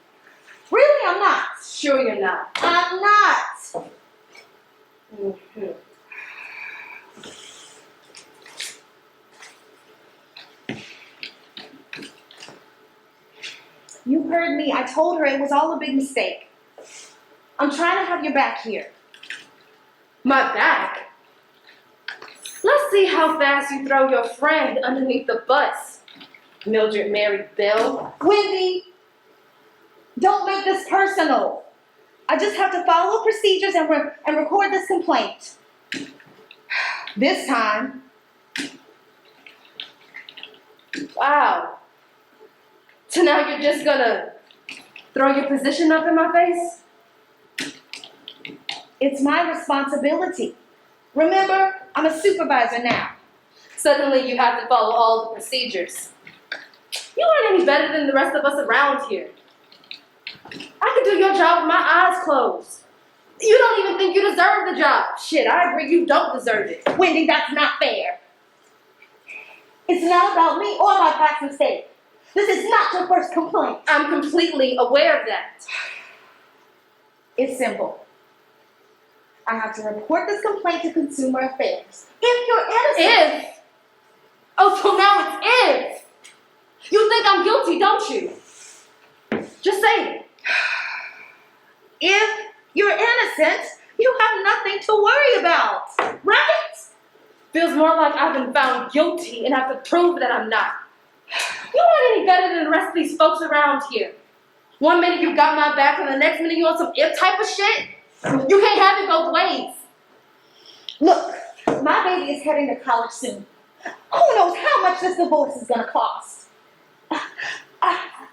Really, I'm not. Sure you're not. I'm not. Mm-hmm. You heard me. I told her it was all a big mistake. I'm trying to have your back here. My back? Let's see how fast you throw your friend underneath the bus, Mildred Mary Bell. Wendy, don't make this personal. I just have to follow procedures and record this complaint. This time. Wow. So now you're just gonna throw your position up in my face? It's my responsibility. Remember, I'm a supervisor now. Suddenly you have to follow all the procedures. You aren't any better than the rest of us around here. I could do your job with my eyes closed. You don't even think you deserve the job. Shit, I agree you don't deserve it. Wendy, that's not fair. It's not about me or my past mistake. This is not your first complaint. I'm completely aware of that. It's simple. I have to report this complaint to Consumer Affairs. If you're innocent. If? Oh, so now it's if. You think I'm guilty, don't you? Just say it. If you're innocent, you have nothing to worry about, right? Feels more like I've been found guilty and have to prove that I'm not. You aren't any better than the rest of these folks around here. One minute you got my back and the next minute you want some if type of shit. You can't have it both ways. Look, my baby is heading to college soon. Who knows how much this divorce is going to cost? My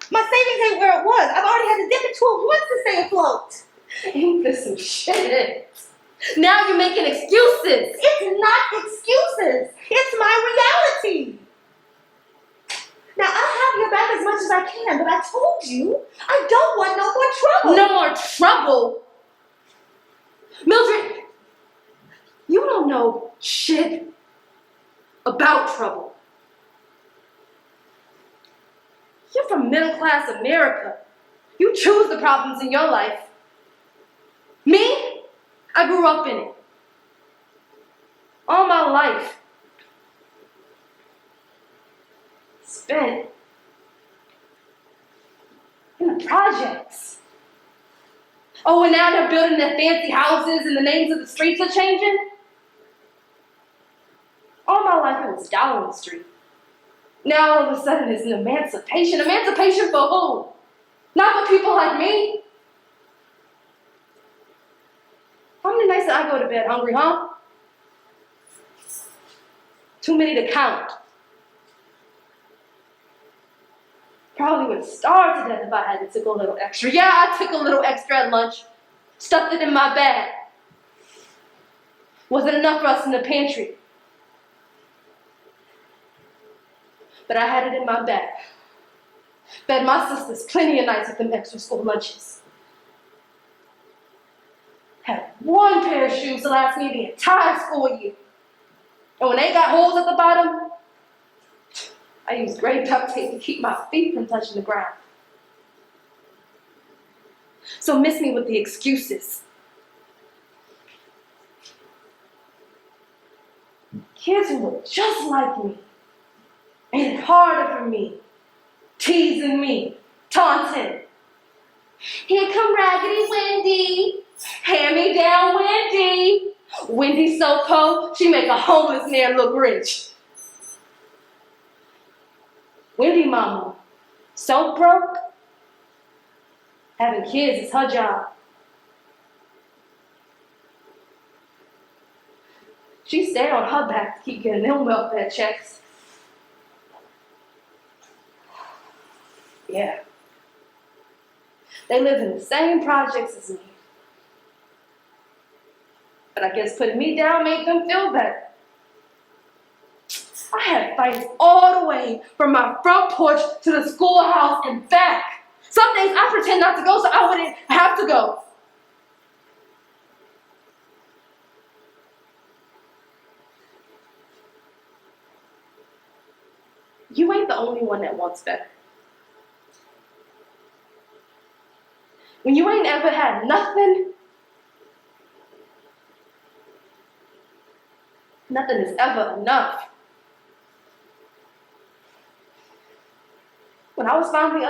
savings ain't where it was. I've already had to dip into it once to stay afloat. Ain't this some shit? Now you're making excuses. It's not excuses. It's my reality. Now, I'll have your back as much as I can, but I told you, I don't want no more trouble. No more trouble? Mildred, you don't know shit about trouble. You're from middle-class America. You choose the problems in your life. Me? I grew up in it. All my life. Spent in the projects. Oh, and now they're building their fancy houses and the names of the streets are changing? All my life it was Dowling Street. Now all of a sudden it's an emancipation. Emancipation for who? Not for people like me. How many nights did I go to bed hungry, huh? Too many to count. Probably would have starved to death if I had to take a little extra. Yeah, I took a little extra at lunch. Stuffed it in my bag. Wasn't enough for us in the pantry. But I had it in my bag. Fed my sisters plenty of nights with them extra school lunches. Had one pair of shoes to last me the entire school year. And when they got holes at the bottom, I used gray duct tape to keep my feet from touching the ground. So miss me with the excuses. Kids who look just like me made it harder for me, teasing me, taunting. Here come Raggedy Wendy. Hand me down, Wendy. Wendy's so poor, she make a homeless man look rich. Wendy mama, so broke, having kids is her job. She stayed on her back to keep getting them welfare checks. Yeah. They live in the same projects as me. But I guess putting me down made them feel better. I had fights all the way from my front porch to the schoolhouse and back. Some days I pretend not to go so I wouldn't have to go. You ain't the only one that wants better. When you ain't ever had nothing, nothing is ever enough. When I was finally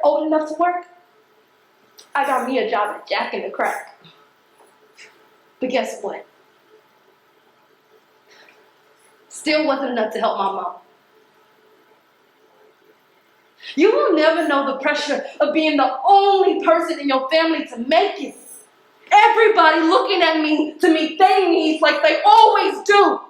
old enough to work, I got me a job at Jack in the Crack. But guess what? Still wasn't enough to help my mom. You will never know the pressure of being the only person in your family to make it. Everybody looking at me to meet their needs like they always do.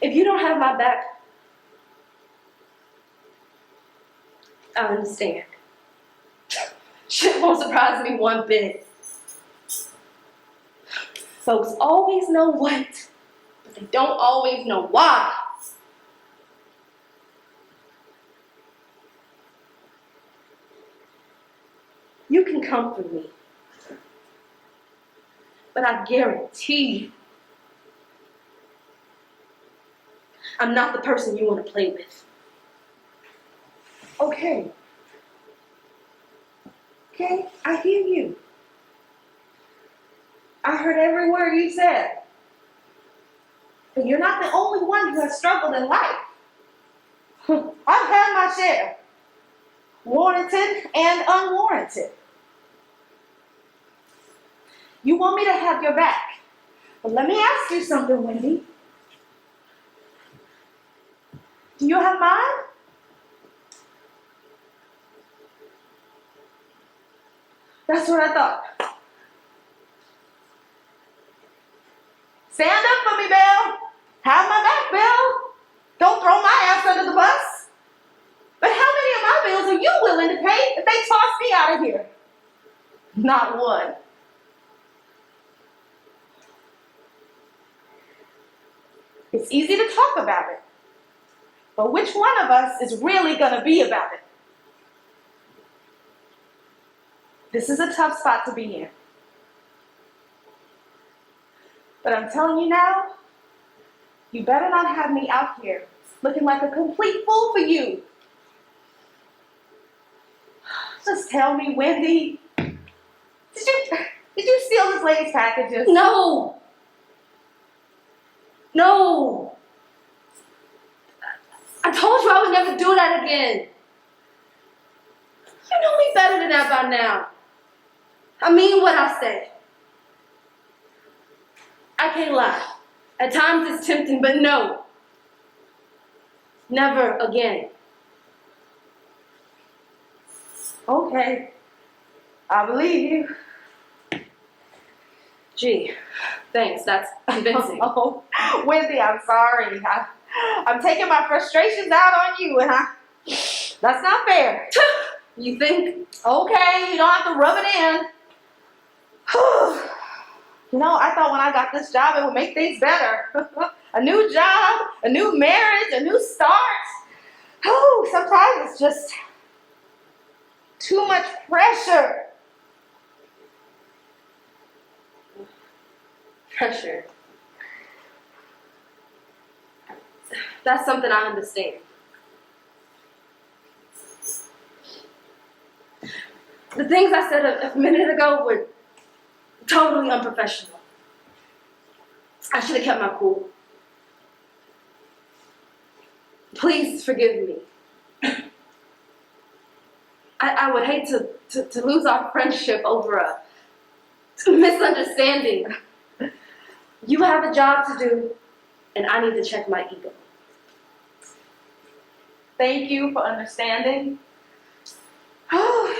If you don't have my back, I understand. Shit won't surprise me one bit. Folks always know what, but they don't always know why. You can come for me, but I guarantee you, I'm not the person you want to play with. Okay. Okay, I hear you. I heard every word you said. But you're not the only one who has struggled in life. I've had my share. Warranted and unwarranted. You want me to have your back. But let me ask you something, Wendy. Do you have mine? That's what I thought. Stand up for me, Belle. Have my back, Belle. Don't throw my ass under the bus. But how many of my bills are you willing to pay if they toss me out of here? Not one. It's easy to talk about it. But which one of us is really going to be about it? This is a tough spot to be in. But I'm telling you now, you better not have me out here looking like a complete fool for you. Just tell me, Wendy, did you steal this lady's packages? No. No. I told you I would never do that again. You know me better than that by now. I mean what I say. I can't lie. At times it's tempting, but no. Never again. Okay, I believe you. Gee, thanks, that's convincing. Oh, Wendy, I'm sorry. I'm taking my frustrations out on you, and that's not fair. You think? Okay, you don't have to rub it in. You know, I thought when I got this job, it would make things better. A new job, a new marriage, a new start. Oh, sometimes it's just too much pressure. Pressure. That's something I understand. The things I said a minute ago were totally unprofessional. I should have kept my cool. Please forgive me. I would hate to lose our friendship over a misunderstanding. You have a job to do, and I need to check my ego. Thank you for understanding. Oh,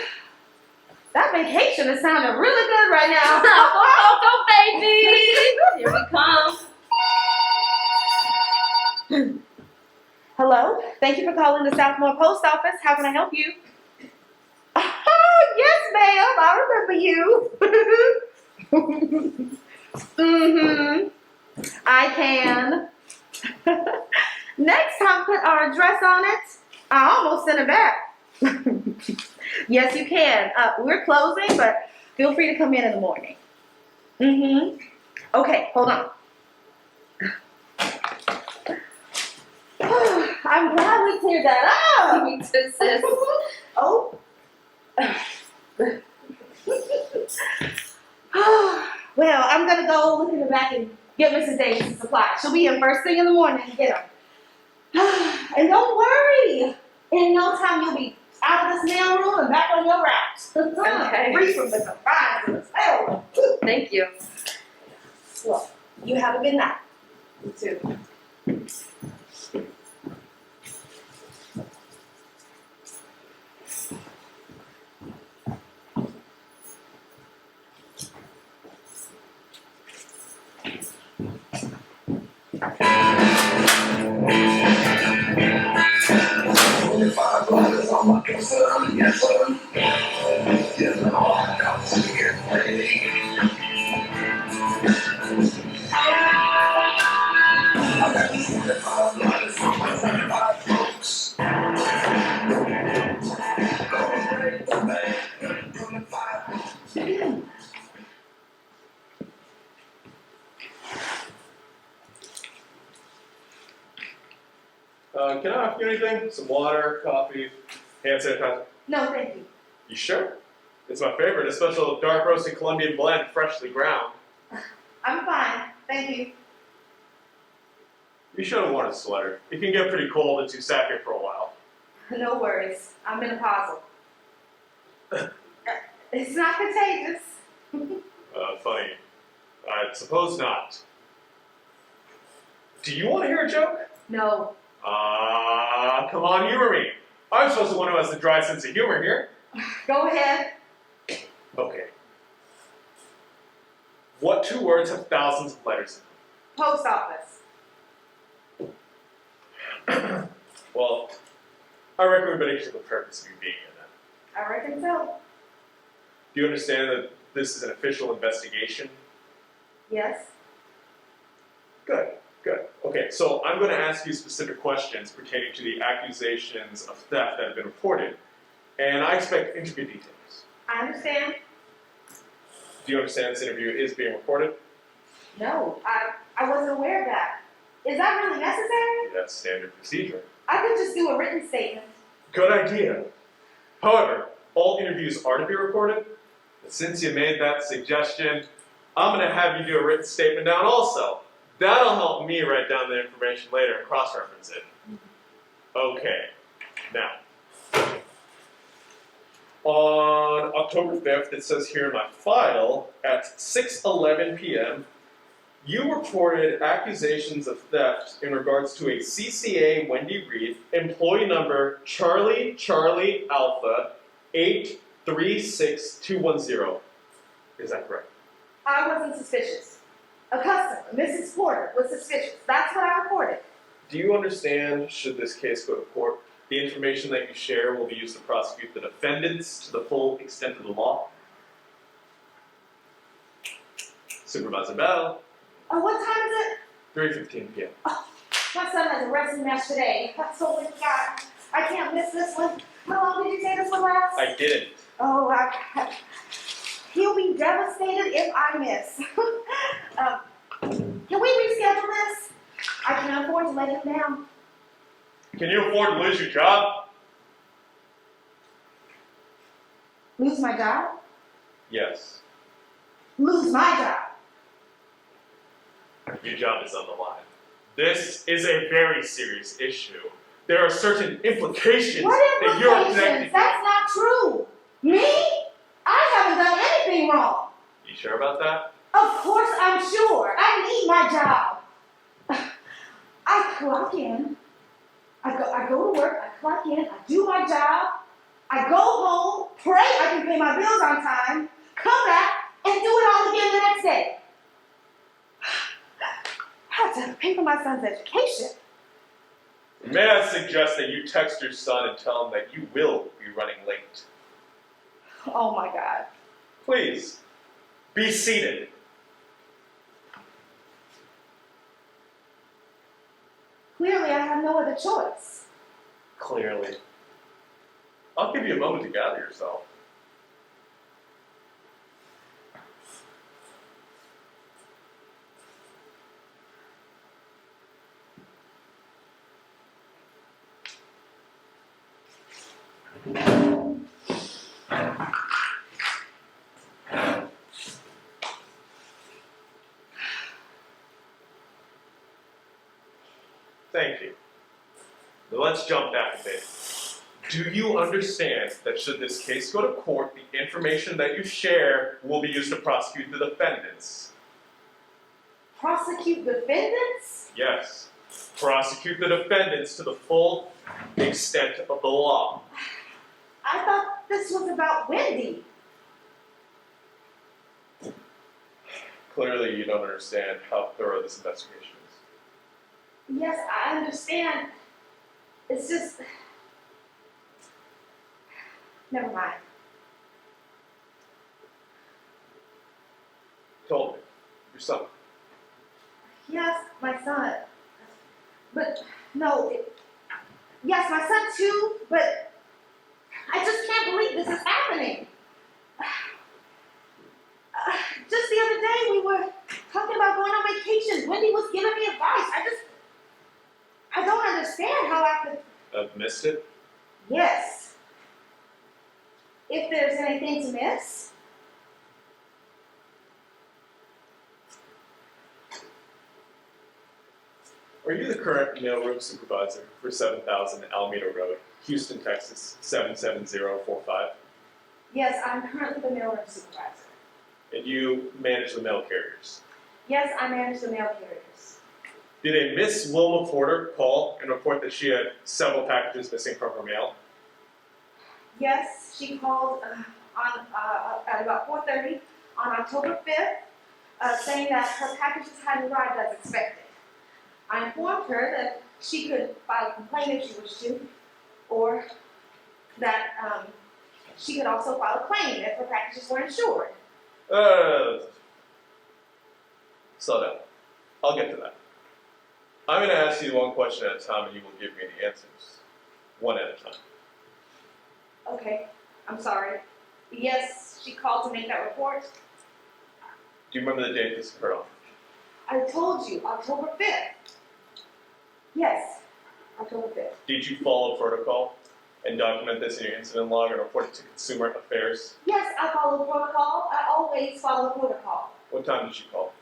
that vacation is sounding really good right now. Go, baby! Here we come. Hello, thank you for calling the Southmore Post Office. How can I help you? Oh, yes, ma'am, I remember you. I can. Next time, put our address on it. I almost sent it back. Yes, you can. We're closing, but feel free to come in the morning. Okay, hold on. I'm glad we cleared that up. Me too, sis. Oh. Well, I'm gonna go look in the back and get Mrs. Davis' supplies. She'll be in first thing in the morning to get them. And don't worry, in no time you'll be out of this mail room and back on your route. Okay. Free from the surprise and the spell. Thank you. Well, you have a good night. You too. $25 on my concern, yes sir. You know I got to get ready. I got $25 on my 25 folks. Going great to me. 25. Can I offer you anything? Some water, coffee, hand sanitizer? No, thank you. You sure? It's my favorite, a special dark roasted Colombian blend, freshly ground. I'm fine. Thank you. You should have worn a sweater. It can get pretty cold since you sat here for a while. No worries. I'm menopausal. It's not contagious. Funny. I suppose not. Do you want to hear a joke? No. Come on, humor me. I'm supposed to be the one who has the dry sense of humor here. Go ahead. Okay. What two words have thousands of letters Post office. in them? Well, I reckon we better get to the purpose of you being here then. I reckon so. Do you understand that this is an official investigation? Yes. Good, good. Okay, so I'm going to ask you specific questions pertaining to the accusations of theft that have been reported, and I expect intricate details. I understand. Do you understand this interview is being recorded? No, I wasn't aware of that. Is that really necessary? That's standard procedure. I could just do a written statement. Good idea. However, all interviews are to be recorded, and since you made that suggestion, I'm going to have you do a written statement down also. That'll help me write down the information later and cross-reference it. Okay, now, On October 5th, it says here in my file, at 6:11 p.m., you reported accusations of theft in regards to a CCA Wendy Reed, employee number Charlie Charlie Alpha 836210. Is that correct? I wasn't suspicious. A customer, Mrs. Porter, was suspicious. That's what I reported. Do you understand, should this case go to court, the information that you share will be used to prosecute the defendants to the full extent of the law? Supervisor Bell. What time is it? 3:15 p.m. Oh, my son has a wrestling match today. I totally forgot. I can't miss this one. How long did you say this one lasts? I didn't. Oh, he'll be devastated if I miss. Can we reschedule this? I can't afford to let him down. Can you afford to lose your job? Lose my job? Yes. Lose my job. Your job is on the line. This is a very serious issue. There are certain implications What that you're implications? connected. That's not true. Me? I haven't done anything wrong. You sure about that? Of course I'm sure. I need my job. I clock in. I go to work, I clock in, I do my job, I go home, pray I can pay my bills on time, come back, and do it all again the next day. I have to pay for my son's education. May I suggest that you text your son and tell him that you will be running late? Oh my God. Please, be seated. Clearly, I have no other choice. Clearly. I'll give you a moment to gather yourself. Thank you. Now let's jump back a bit. Do you understand that should this case go to court, the information that you share will be used to prosecute the defendants? Prosecute defendants? Yes. Prosecute the defendants to the full extent of the law. I thought this was about Wendy. Clearly you don't understand how thorough this investigation is. Yes, I understand. It's just... Never mind. Told me. Your son. Yes, my son. But, no. Yes, my son too, but I just can't believe this is happening. Just the other day we were talking about going on vacation. Wendy was giving me advice. I don't understand how I could... I've missed it? Yes. If there's anything to miss. Are you the current mailroom supervisor for 7000 Alameda Road, Houston, Texas, 77045? Yes, I'm currently the mailroom supervisor. And you manage the mail carriers? Yes, I manage the mail carriers. Did a Miss Wilma Porter call and report that she had several packages missing from her mail? Yes, she called at about 4:30 on October 5th, saying that her packages hadn't arrived as expected. I informed her that she could file a complaint if she wished to, or that she could also file a claim if her packages were insured. Slow down. I'll get to that. I'm going to ask you one question at a time and you will give me the answers. One at a time. Okay, I'm sorry. Yes, she called to make that report. Do you remember the date this occurred on? I told you, October 5th. Yes, October 5th. Did you follow protocol and document this in your incident log and report it to Consumer Affairs? Yes, I follow protocol. I always follow protocol. What time did she call?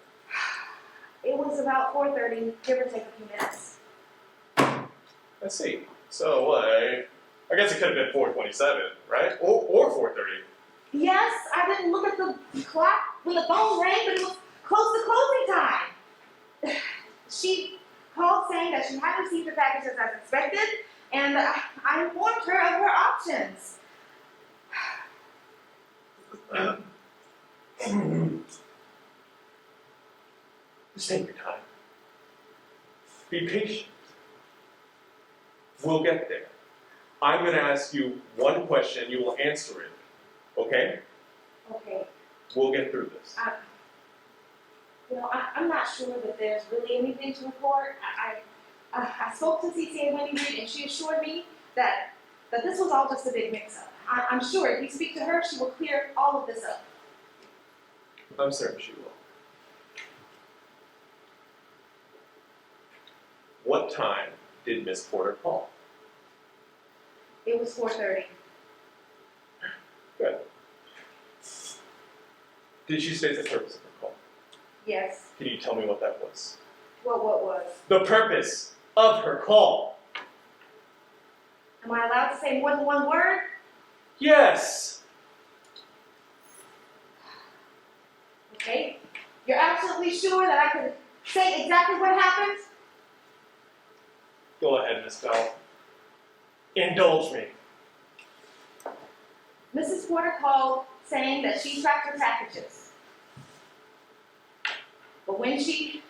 It was about 4:30, give or take a few minutes. I see. So, I guess it could have been 4:27, right? Or 4:30. Yes, I didn't look at the clock when the phone rang, but it was close to closing time. She called saying that she hadn't received her packages as expected, and I informed her of her options. Just take your time. Be patient. We'll get there. I'm going to ask you one question. You will answer it. Okay? Okay. We'll get through this. I'm not sure that there's really anything to report. I spoke to CCA Wendy Reed, and she assured me that this was all just a big mix-up. I'm sure if we speak to her, she will clear all of this up. I'm certain she will. What time did Miss Porter call? It was 4:30. Good. Did she state the purpose of her call? Yes. Can you tell me what that was? What was? The purpose of her call. Am I allowed to say more than one word? Yes. Okay. You're absolutely sure that I could say exactly what happened? Go ahead, Miss Bell. Indulge me. Mrs. Porter called saying that she tracked her packages. But when she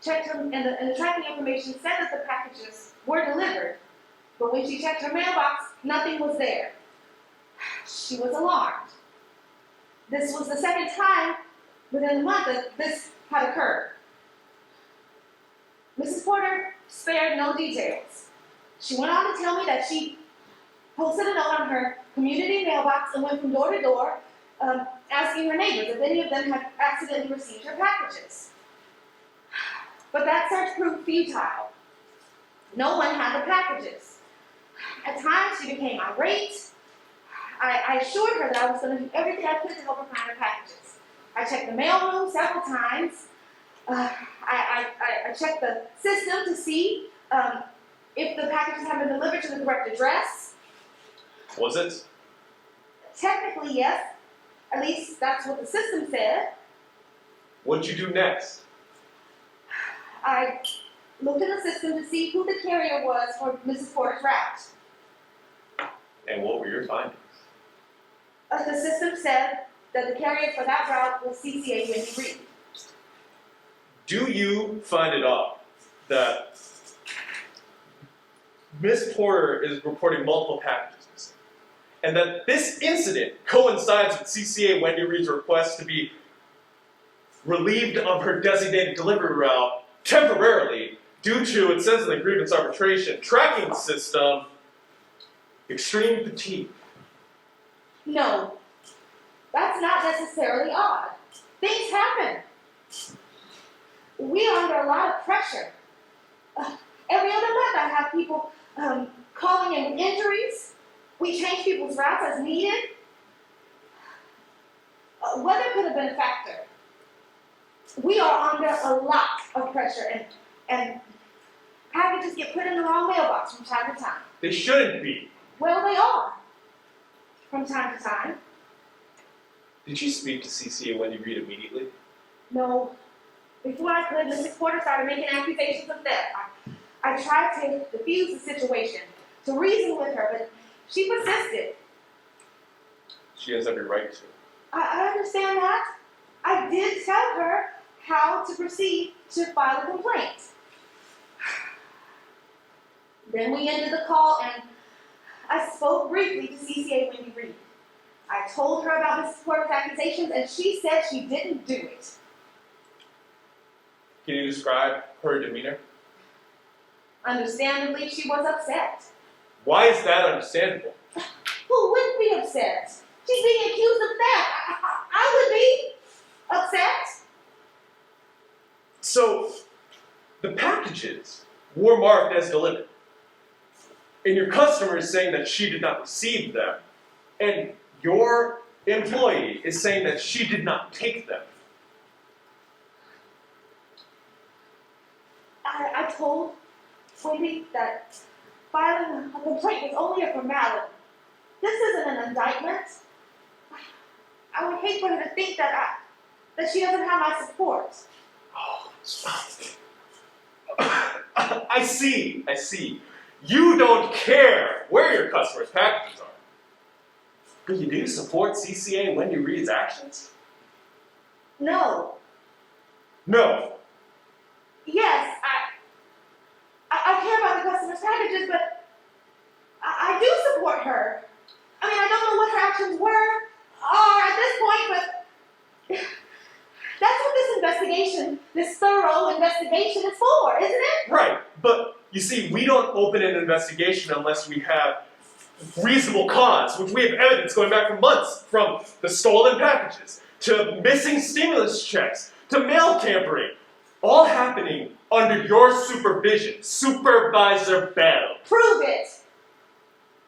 checked her, and the tracking information said that the packages were delivered, but when she checked her mailbox, nothing was there. She was alarmed. This was the second time within a month that this had occurred. Mrs. Porter spared no details. She went on to tell me that she posted a note on her community mailbox and went from door to door asking her neighbors if any of them had accidentally received her packages. But that search proved futile. No one had the packages. At times, she became irate. I assured her that I was going to do everything I could to help her find her packages. I checked the mailroom several times. I checked the system to see if the packages had been delivered to the correct address. Was it? Technically, yes. At least that's what the system said. What'd you do next? I looked in the system to see who the carrier was for Mrs. Porter's route. And what were your findings? The system said that the carrier for that route was CCA Wendy Reed. Do you find it odd that Miss Porter is reporting multiple packages missing, and that this incident coincides with CCA Wendy Reed's request to be relieved of her designated delivery route temporarily due to, it says in the grievance arbitration tracking system, extreme fatigue? No, that's not necessarily odd. Things happen. We are under a lot of pressure. Every other month I have people calling in with injuries. We change people's routes as needed. Weather could have been a factor. We are under a lot of pressure, and packages get put in the wrong mailbox from time to time. They shouldn't be. Well, they are, from time to time. Did you speak to CCA Wendy Reed immediately? No. Before I could, Mrs. Porter started making accusations of theft. I tried to defuse the situation, to reason with her, but she persisted. She has every right to. I understand that. I did tell her how to proceed to file a complaint. Then we ended the call, and I spoke briefly to CCA Wendy Reed. I told her about Mrs. Porter's accusations, and she said she didn't do it. Can you describe her demeanor? Understandably, she was upset. Why is that understandable? Who wouldn't be upset? She's being accused of theft. I would be upset. So, the packages were marked as delivered, and your customer is saying that she did not receive them, and your employee is saying that she did not take them. I told Wendy that Filing a complaint is only a formality. This isn't an indictment. I would hate for her to think that she doesn't have my support. Oh, I see. You don't care where your customers' packages are. But you do support CCA Wendy Reed's actions? No. No. Yes, I care about the customer's packages, but I do support her. I mean, I don't know what her actions are at this point, but that's what this investigation, this thorough investigation is for, isn't it? Right, but you see, we don't open an investigation unless we have reasonable cause, which we have evidence going back for months, from the stolen packages, to missing stimulus checks, to mail tampering, all happening under your supervision, Supervisor M. Prove it.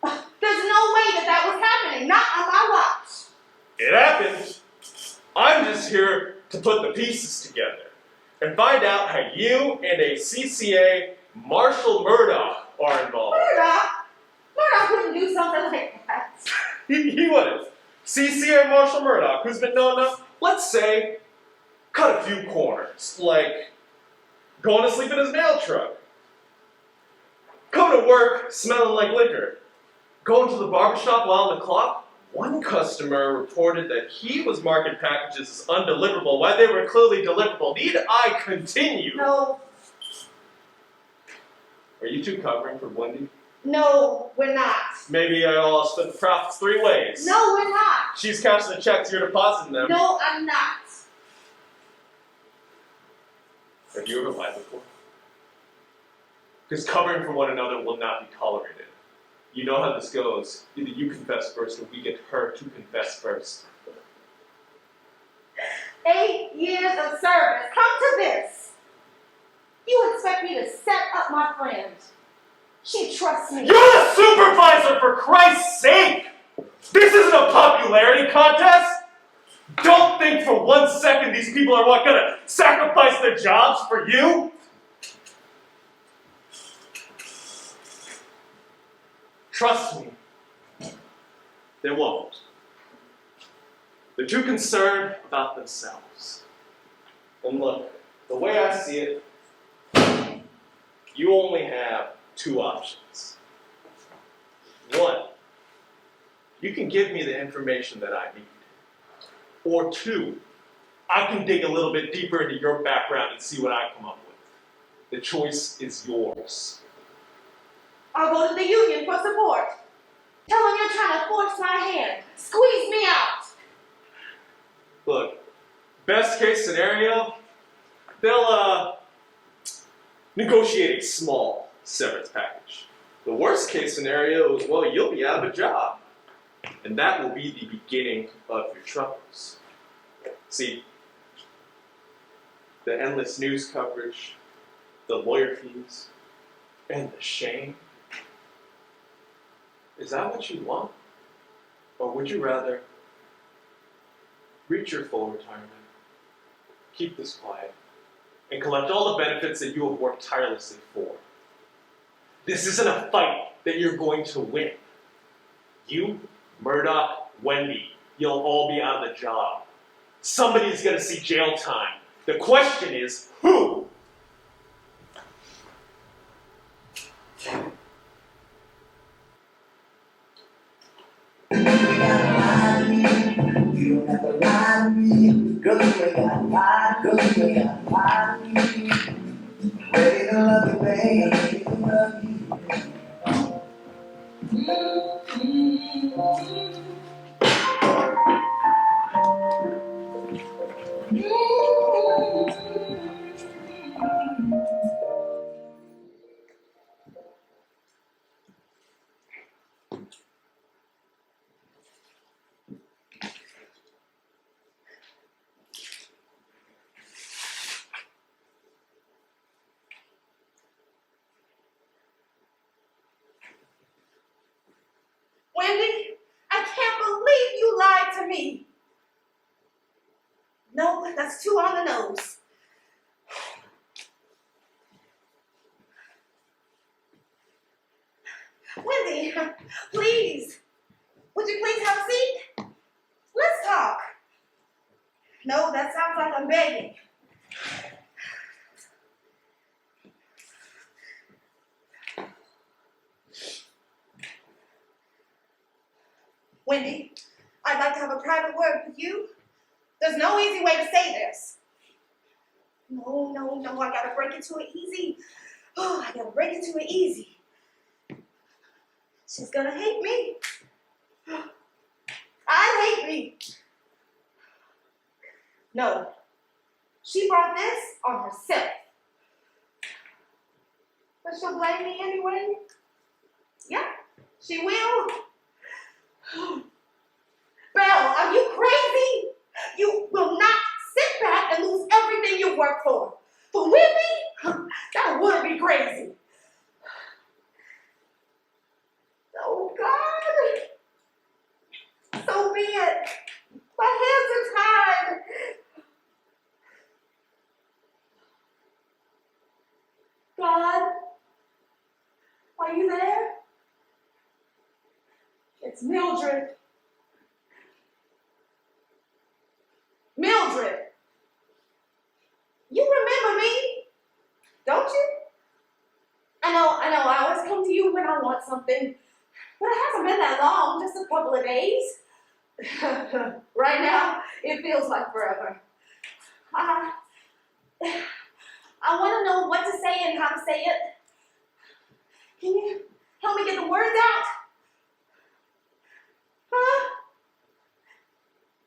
There's no way that was happening, not on my watch. It happened. I'm just here to put the pieces together and find out how you and a CCA Marshall Murdock are involved. Murdock wouldn't do something like that. He wouldn't. CCA Marshall Murdock, who's been known enough, let's say, cut a few corners, like going to sleep in his mail truck, coming to work smelling like liquor, going to the barbershop while on the clock. One customer reported that he was marking packages as undeliverable while they were clearly deliverable. Need I continue? No. Are you two covering for Wendy? No, we're not. Maybe I'll split the profits 3 ways. No, we're not. She's cashing the checks, you're depositing them. No, I'm not. Have you ever lied before? Because covering for one another will not be tolerated. You know how this goes. Either you confess first or we get her to confess first. 8 years of service. Come to this. You expect me to set up my friend. She trusts me. You're the supervisor, for Christ's sake! This isn't a popularity contest! Don't think for 1 second these people are what, gonna sacrifice their jobs for you? Trust me, they won't. They're too concerned about themselves. And look, the way I see it, you only have 2 options. 1, you can give me the information that I need. Or 2, I can dig a little bit deeper into your background and see what I come up with. The choice is yours. I'll go to the union for support. Tell them you're trying to force my hand. Squeeze me out. Look, best case scenario, they'll negotiate a small severance package. The worst case scenario is, well, you'll be out of a job. And that will be the beginning of your troubles. See, the endless news coverage, the lawyer fees, and the shame. Is that what you want? Or would you rather reach your full retirement, keep this quiet, and collect all the benefits that you have worked tirelessly for? This isn't a fight that you're going to win. You, Murdock, Wendy, you'll all be out of the job. Somebody's going to see jail time. The question is, who? You don't have to lie to me, girl, you ain't gotta lie, girl, you ain't gotta lie to me. Ready to love you, babe, ready to love you. Wendy, I can't believe you lied to me. No, that's too on the nose. Wendy, please. Would you please have a seat? Let's talk. No, that sounds like I'm begging. Wendy, I'd like to have a private word with you. There's no easy way to say this. No, I gotta break it to it easy. Oh, I gotta break it to it easy. She's gonna hate me. I hate me. No, she brought this on herself. But she'll blame me anyway. Yeah, she will. Belle, are you crazy? You will not sit back and lose everything you worked for. For Wendy? That would be crazy. Oh, God. So be it. My hands are tied. God, are you there? It's Mildred. Mildred, you remember me, don't you? I know, I always come to you when I want something, but it hasn't been that long, just a couple of days. Right now, it feels like forever. I want to know what to say and how to say it. Can you help me get the words out? Huh?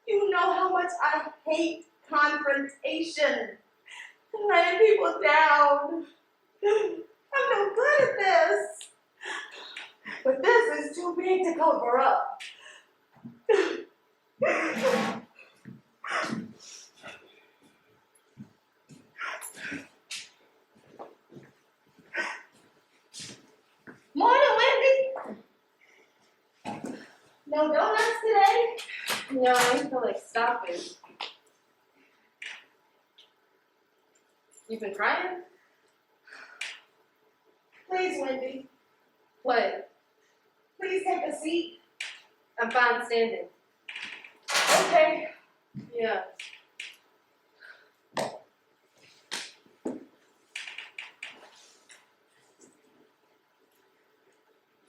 You know how much I hate confrontation. Letting people down. I'm no good at this. But this is too big to cover up. Morning, Wendy. No donuts today? No, I didn't feel like stopping. You've been crying? Please, Wendy. What? Please take a seat. I'm fine standing. Okay. Yeah.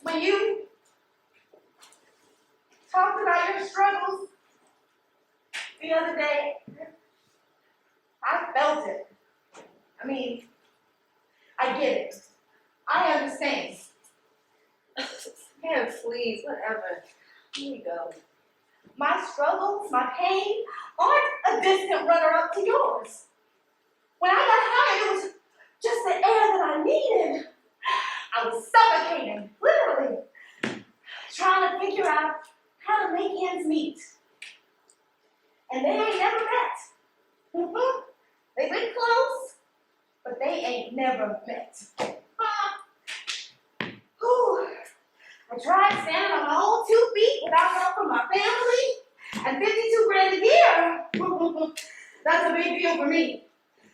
When you talked about your struggles the other day, I felt it. I mean, I get it. I understand. Man, please, whatever. Here you go. My struggles, my pain, aren't a distant runner-up to yours. When I got hired, it was just the air that I needed. I was suffocating, literally, trying to figure out how to make ends meet. And they ain't never met. They've been close, but they ain't never met. I tried standing on my own 2 feet without help from my family, and 52 grand a year. That's a big deal for me.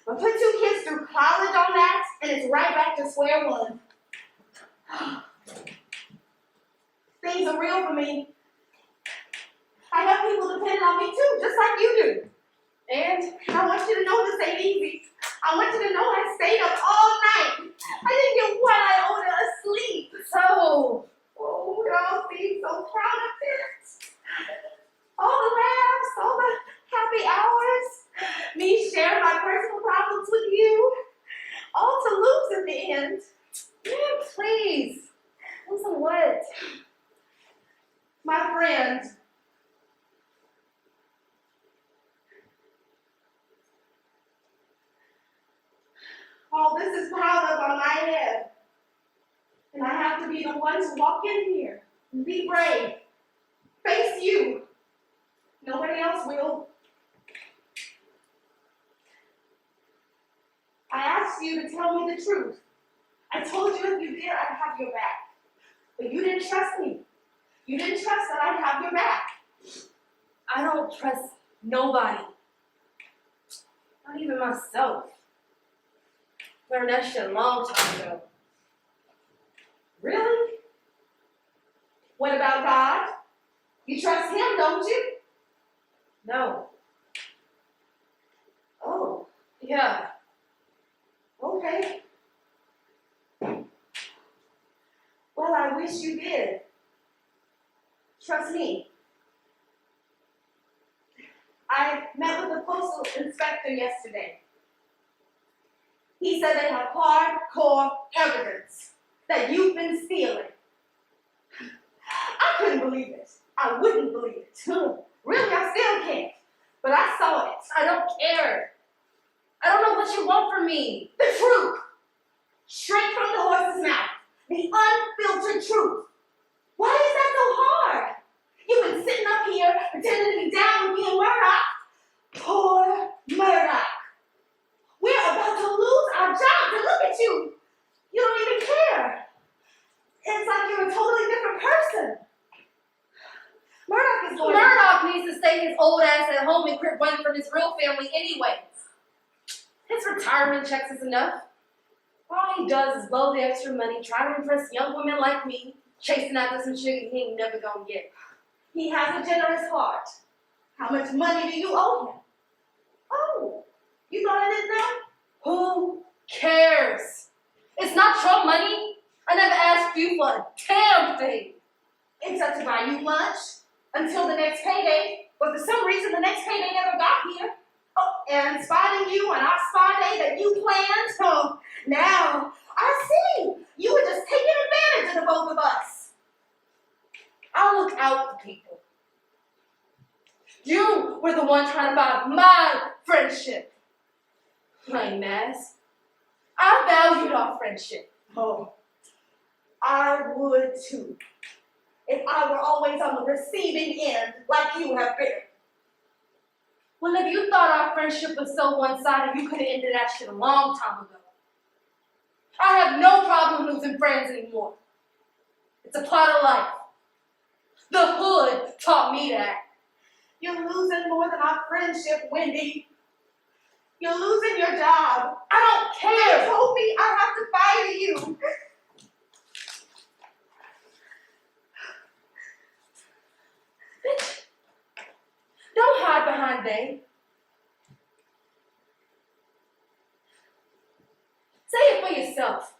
I put 2 kids through college on that, and it's right back to square one. Things are real for me. I have people depending on me too, just like you do. And I want you to know this ain't easy. I want you to know I stayed up all night. I didn't get 1 iota of sleep. So, y'all seem so proud of it. All the laughs, all the happy hours, me sharing my personal problems with you, all to lose in the end. Man, please. Listen, what? My friend. All this is piled up on my head. And I have to be the one to walk in here and be brave. Face you. Nobody else will. I asked you to tell me the truth. I told you if you did, I'd have your back. But you didn't trust me. You didn't trust that I'd have your back. I don't trust nobody. Not even myself. Learned that shit a long time ago. Really? What about God? You trust him, don't you? No. Oh, Yeah. okay. Well, I wish you did. Trust me. I met with the Postal Inspector yesterday. He said they have hardcore evidence that you've been stealing. I couldn't believe it. I wouldn't believe it. Really, I still can't. But I saw it. I don't care. I don't know what you want from me. The truth. Straight from the horse's mouth. The unfiltered truth. Why is that so hard? You've been sitting up here pretending to be down with me and Murdock. Poor Murdock. We're about to lose our jobs, and look at you. You don't even care. It's like you're a totally different person. Murdock is going Murdock needs to stay his old ass at home and quit running from his real family anyways. His retirement checks is enough. All he does is blow the extra money, try to impress young women like me, chasing after some sugar he ain't never gonna get. He has a generous heart. How much money do you owe him? Oh, you thought I didn't know? Who cares? It's not your money. I never asked you for a damn thing. Except to buy you lunch until the next payday. But for some reason, the next payday never got here. Oh, and spotting you on our spa day that you planned. Oh, now I see. You were just taking advantage of the both of us. I look out for people. You were the one trying to buy my friendship. Lame ass. I valued our friendship. Oh, I would too. If I were always on the receiving end like you have been. Well, if you thought our friendship was so one-sided, you could have ended that shit a long time ago. I have no problem losing friends anymore. It's a part of life. The hood taught me that. You're losing more than our friendship, Wendy. You're losing your job. I don't care. They told me I have to fire you. Bitch, don't hide behind they. Say it for yourself.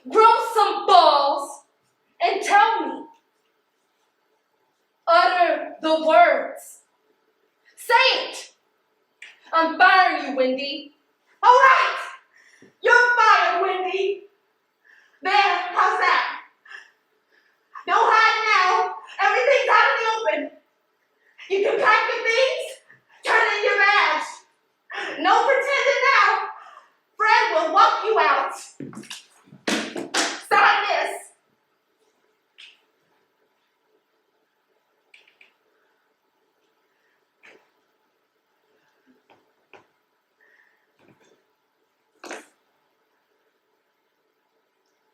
Grow some balls and tell me. Utter the words. Say it. I'm firing you, Wendy. All right. You're fired, Wendy. There, how's that? Don't hide now. Everything's out in the open. You can pack your things, turn in your badge. No pretending now. Fred will walk you out. Sign this.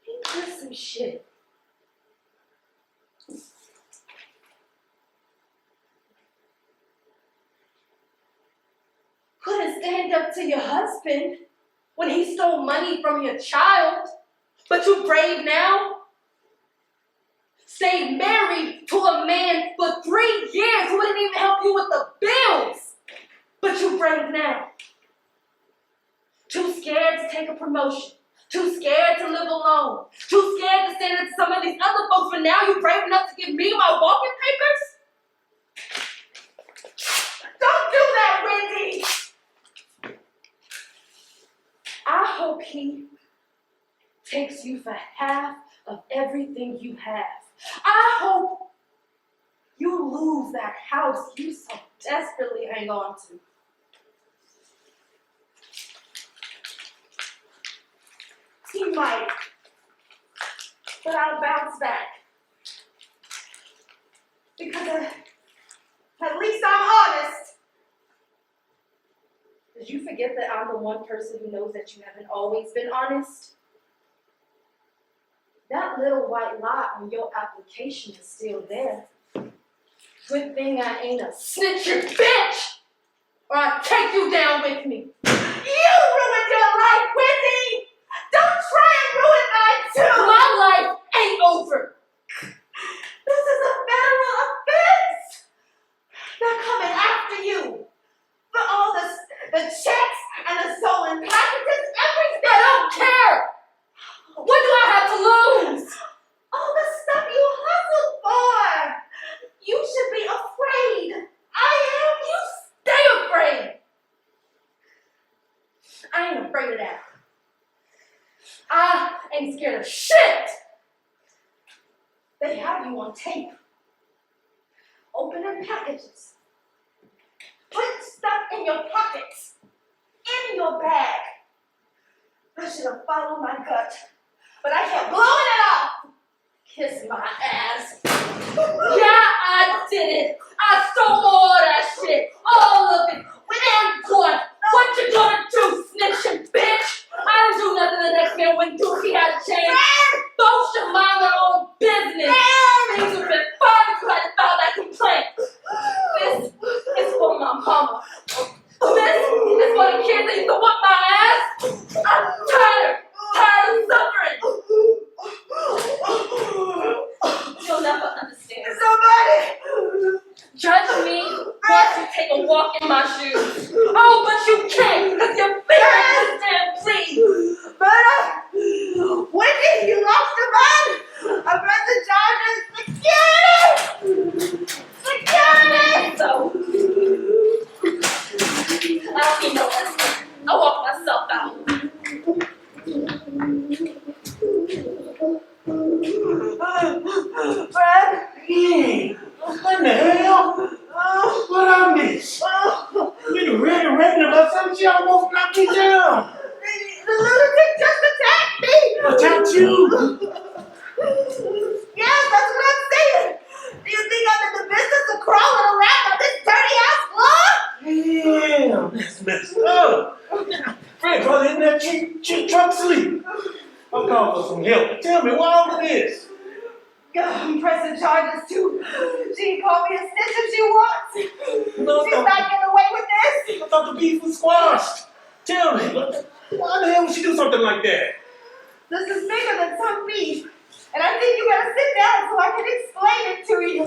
Ain't this some shit? Couldn't stand up to your husband when he stole money from your child, but you brave now? Stayed married to a man for 3 years who didn't even help you with the bills, but you brave now. Too scared to take a promotion, too scared to live alone, too scared to stand up to some of these other folks, but now you're brave enough to give me my walking papers? Don't do that, Wendy. I hope he takes you for half of everything you have. I hope you lose that house you so desperately hang on to. He might, but I'll bounce back. Because at least I'm honest. Did you forget that I'm the one person who knows that you haven't always been honest? That little white lie on your application is still there. Good thing I ain't a snitcher bitch, or I'd take you down with me. You ruined your life, Wendy! Don't try and ruin mine too! My life I ain't scared of shit. They have you on tape. Opening packages. Put stuff in your pockets. In your bag. I should have followed my gut, but I kept blowing it off. Kiss my ass. Yeah, I did it. I stole all that shit. All of it. And what? What you gonna do, snitching bitch? I didn't do nothing the next man when Dookie had a chance. Folks should mind their own business. Things would have been fine if you hadn't filed that complaint. This is for my mama. This is for the kids that used to whip my ass. I'm tired of suffering. You'll never understand. Somebody! Judge me once you take a walk in my shoes. Oh, but you can't, because your fingers stand, please. Murdock! Wendy, you lost your mind! I pressed the charges! Security! Security! So, I don't need no escort. I'll walk myself out. Fred? Yeah. What the hell? What I miss? You ready ranting about something? She almost knocked me down. The lunatic just attacked me! Attacked you? Yes, that's what I'm saying! Do you think I'm in the business of crawling around on this dirty ass floor? Damn, that's messed up. Fred, brother, in that cheap truck sleep. I'm calling for some help. Tell me, what all of this? I'm pressing charges too. She can call me a snitch if she wants. No, She's not getting away with this. I thought the beef was squashed. Tell me, why the hell would she do something like that? This is bigger than some beef. And I think you gotta sit down so I can explain it to you.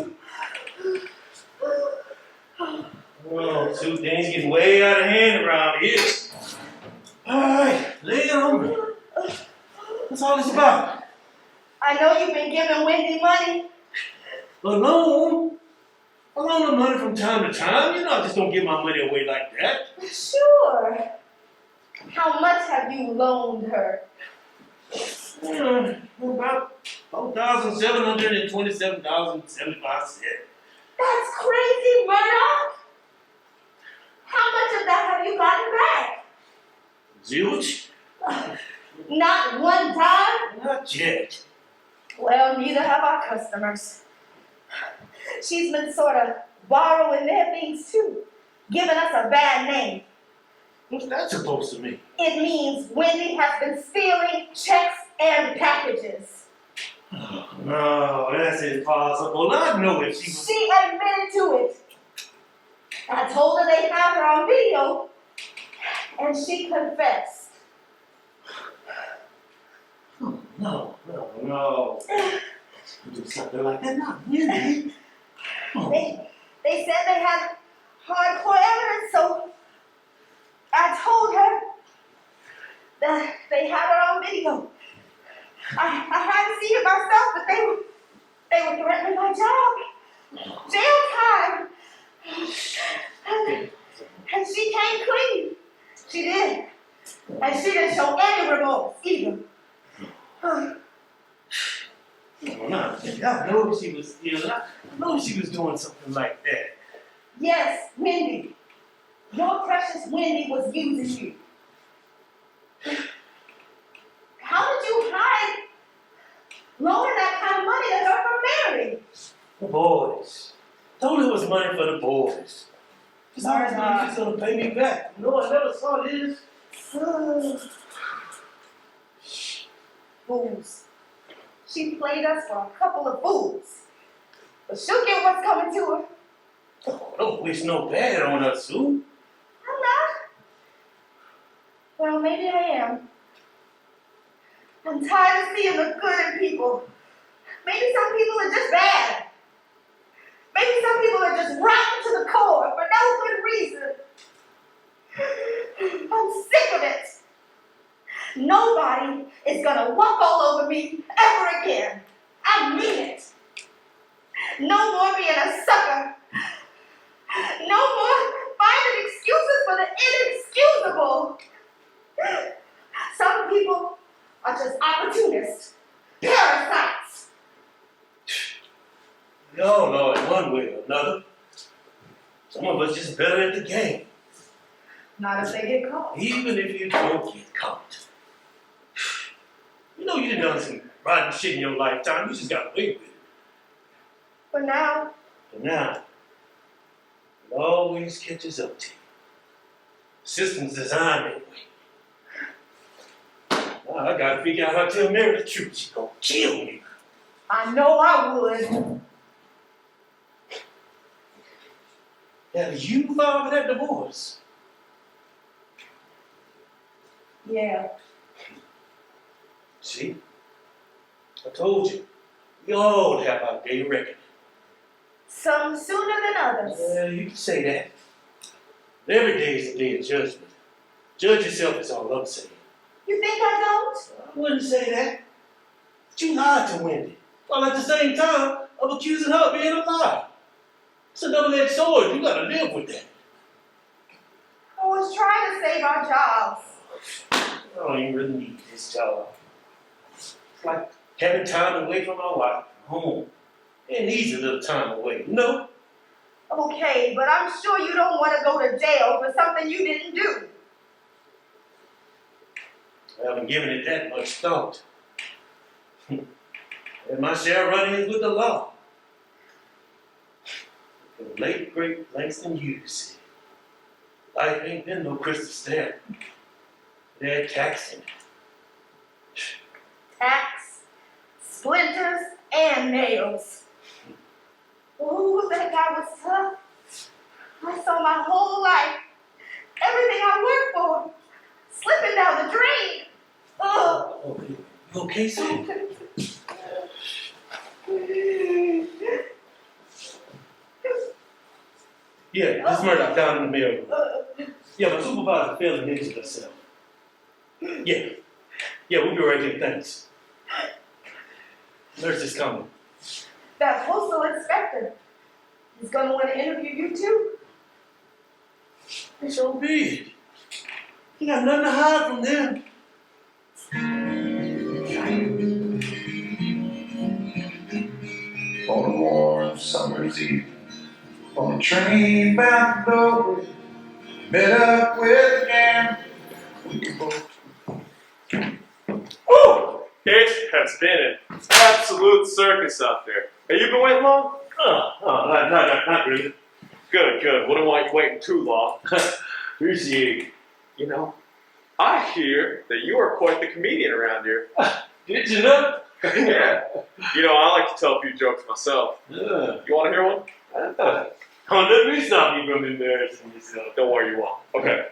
Oh, two things getting way out of hand around here. All right, lay it on me. What's all this about? I know you've been giving Wendy money. Alone? I loan her money from time to time. You know I just don't give my money away like that. Sure. How much have you loaned her? About $4,727.75. That's crazy, Murdock. How much of that have you gotten back? Zilch? Not one time? Not yet. Well, neither have our customers. She's been sort of borrowing their things too, giving us a bad name. What's that supposed to mean? It means Wendy has been stealing checks and packages. Oh, no, that's impossible. I know it. She admitted to it. I told her they have her on video, and she confessed. No. Do something like that, not really. They said they had hardcore evidence, so I told her that they had her on video. I had to see it myself, but they were threatening my job. Jail time. And she came clean. She did. And she didn't show any remorse either. No, I know she was stealing. I know she was doing something like that. Yes, Wendy. Your precious Wendy was using you. How did you hide loaning that kind of money to her for Mary? The boys. Told her it was money for the boys. She's gonna pay me back. No, I never saw this. Fools. She played us for a couple of fools. But she'll get what's coming to her. Oh, don't wish no bad on us, Sue. I'm not. Well, maybe I am. I'm tired of seeing the good in people. Maybe some people are just bad. Maybe some people are just rotten to the core for no good reason. I'm sick of it. Nobody is gonna walk all over me ever again. I mean it. No more being a sucker. No more finding excuses for the inexcusable. Some people are just opportunists, parasites. We all know in one way or another. Some of us just better at the game. Not if they get caught. Even if you don't get caught. You know you done some rotten shit in your lifetime. You just got away with it. But now, it always catches up to you. System's designed that way. Now I gotta figure out how to tell Mary the truth. She's gonna kill me. I know I would. Now you filed for that divorce. Yeah. See? I told you. We all have our day of reckoning. Some sooner than others. You can say that. Every day is a day of judgment. Judge yourself is all I'm saying. You think I don't? I wouldn't say that. But you lied to Wendy. While at the same time, I'm accusing her of being a liar. It's a double-edged sword. You gotta live with that. I was trying to save our jobs. I don't even really need this job. It's like having time away from my wife, home. It needs a little time away, you know? Okay, but I'm sure you don't want to go to jail for something you didn't do. I haven't given it that much thought. And my share of run-ins with the law. The late, great Langston Hughes said, life ain't been no crystal stair. They're taxing. Axe, splinters, and nails. Ooh, that guy was tough. I saw my whole life, everything I worked for, slipping down the drain. Ugh. Okay, you okay, Sue? Yeah, this Murdock down in the mail room. Yeah, my supervisor failed and injured herself. Yeah, we'll be right here, thanks. Nurse is coming. That Postal Inspector is going to want to interview you too? It's so big. You got nothing to hide from them. On a warm summer's eve, on a train bound to Dover, met up with a gang. We both. Woo! It has been an absolute circus out there. Have you been waiting long? Not really. Good. Wouldn't want you waiting too long. Appreciate it. You know, I hear that you are quite the comedian around here. Did you know? Yeah. You know, I like to tell a few jokes myself. You want to hear one? Don't let me stop you from embarrassing yourself. Don't worry, you won't. Okay.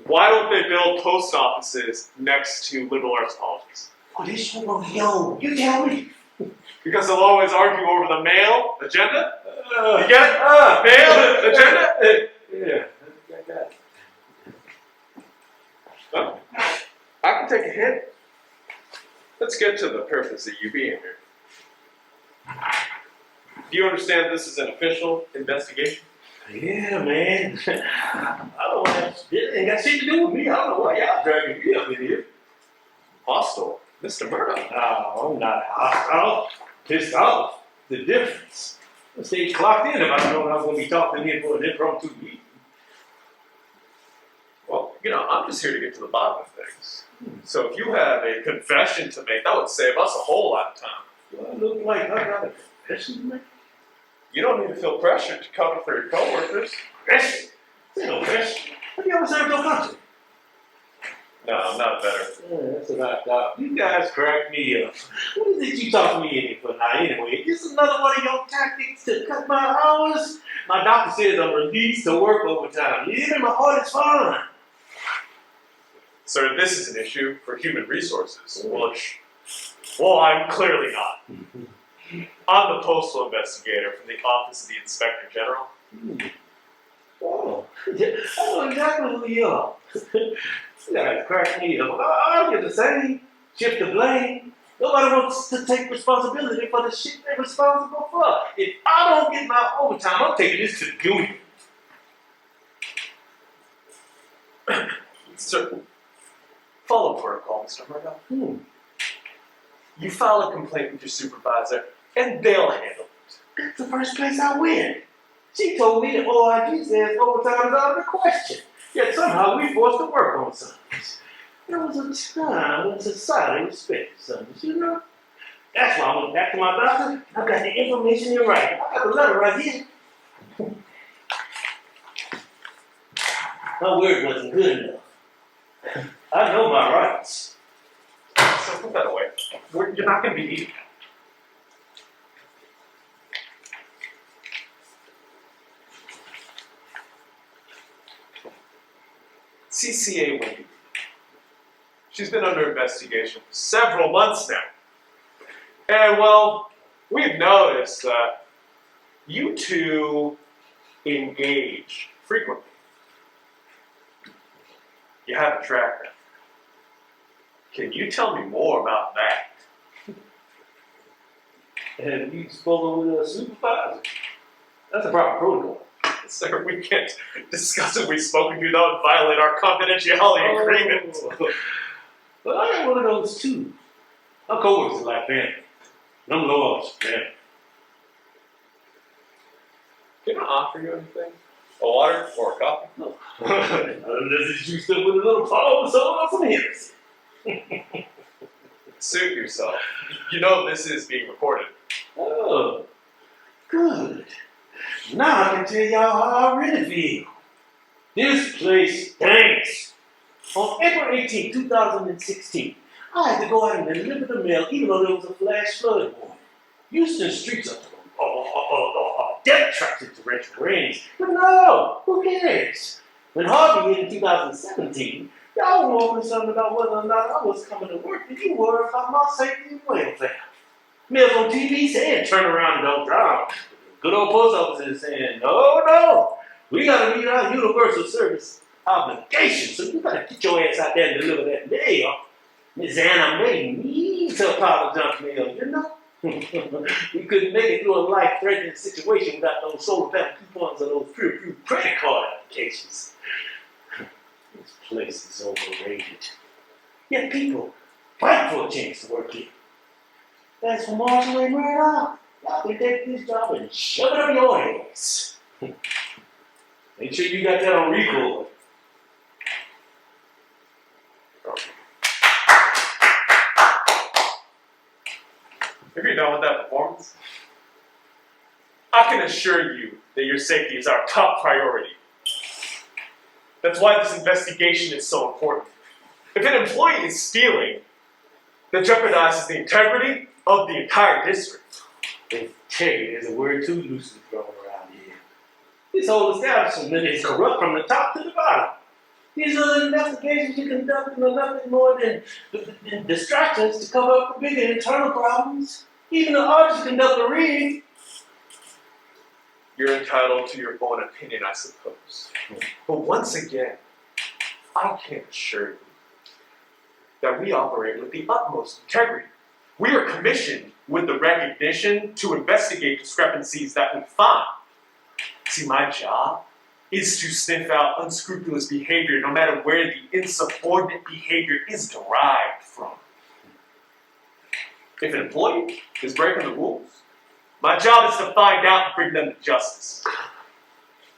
Why don't they build post offices next to liberal arts colleges? Oh, this one, yo, you tell me. Because they'll always argue over the male agenda? You get it? Male agenda? Yeah, I got it. Well, I can take a hint. Let's get to the purpose of you being here. Do you understand this is an official investigation? Yeah, man. I don't have it ain't got shit to do with me. I don't know why y'all dragging me up in here. Hostile, Mr. Murdock. No, I'm not hostile. Pissed off. The difference. I stayed clocked in if I know I was going to be talking here for an impromptu meeting. Well, you know, I'm just here to get to the bottom of things. So if you have a confession to make, that would save us a whole lot of time. Do I look like I got a confession to make? You don't need to feel pressured to cover for your coworkers. Confession? There's no confession. Have you ever served no country? No, I'm not better. Yeah, that's what I thought. You guys crack me up. What is it you talk me in here for now anyway? This is another one of your tactics to cut my hours? My doctor says I'm released to work overtime. You hear me? My heart is fine. Sir, this is an issue for human resources, which, well, I'm clearly not. I'm the postal investigator from the Office of the Inspector General. Oh, I know exactly who you are. You guys crack me up. I'll get the same. Shift the blame. Nobody wants to take responsibility for the shit they're responsible for. If I don't get my overtime, I'm taking this to the union. Sir, Follow protocol, Mr. Murdock. You file a complaint with your supervisor, and they'll handle it. That's the first place I went. She told me that OIG says overtime is out of the question. Yet somehow we forced to work on Sundays. There was a time when society respected Sundays, you know? That's why I went back to my doctor. I got the information in writing. I got the letter right here. My word wasn't good enough. I know my rights. So put that away. You're not going to be eating. CCA Wendy. She's been under investigation for several months now. And well, we've noticed that you two engage frequently. You have a track record. Can you tell me more about that? And you spoken with a supervisor. That's a proper protocol. Sir, we can't discuss what we've spoken to. That would violate our confidentiality agreement. Well, I got one of those too. My coworkers are like family. I'm Laura's family. Can I offer you anything? A water or a coffee? No. Unless it's juiced up with a little palm or some hips. Suit yourself. You know this is being recorded. Oh, good. Now I can tell y'all how I really feel. This place stinks. On April 18, 2016, I had to go out and deliver the mail even though there was a flash flood warning. Houston streets are death traps in torrential rains. But no, who cares? When Harvey hit in 2017, y'all were wondering something about whether or not I was coming to work, and you worried about my safety and welfare. Mills on TV said, turn around and don't drown. Good old post office is saying, no, we gotta meet our universal service obligation, so you gotta get your ass out there and deliver that mail. Miss Anna May needs her Papa John's mail, you know? We couldn't make it through a life-threatening situation without those solar panel coupons or those pre-approved credit card applications. This place is overrated. Yet people fight for a chance to work here. That's for Marshall and Murdock. Y'all can take this job and shove it up your ass. Make sure you got that on record. If you're done with that performance, I can assure you that your safety is our top priority. That's why this investigation is so important. If an employee is stealing, that jeopardizes the integrity of the entire district. Integrity is a word too loosely thrown around here. This whole establishment is corrupt from the top to the bottom. These other investigations you conduct are nothing more than distractions to cover up for bigger internal problems. Even the artists conduct a read. You're entitled to your own opinion, I suppose. But once again, I can assure you that we operate with the utmost integrity. We are commissioned with the recognition to investigate discrepancies that we find. See, my job is to sniff out unscrupulous behavior no matter where the insubordinate behavior is derived from. If an employee is breaking the rules, my job is to find out and bring them to justice.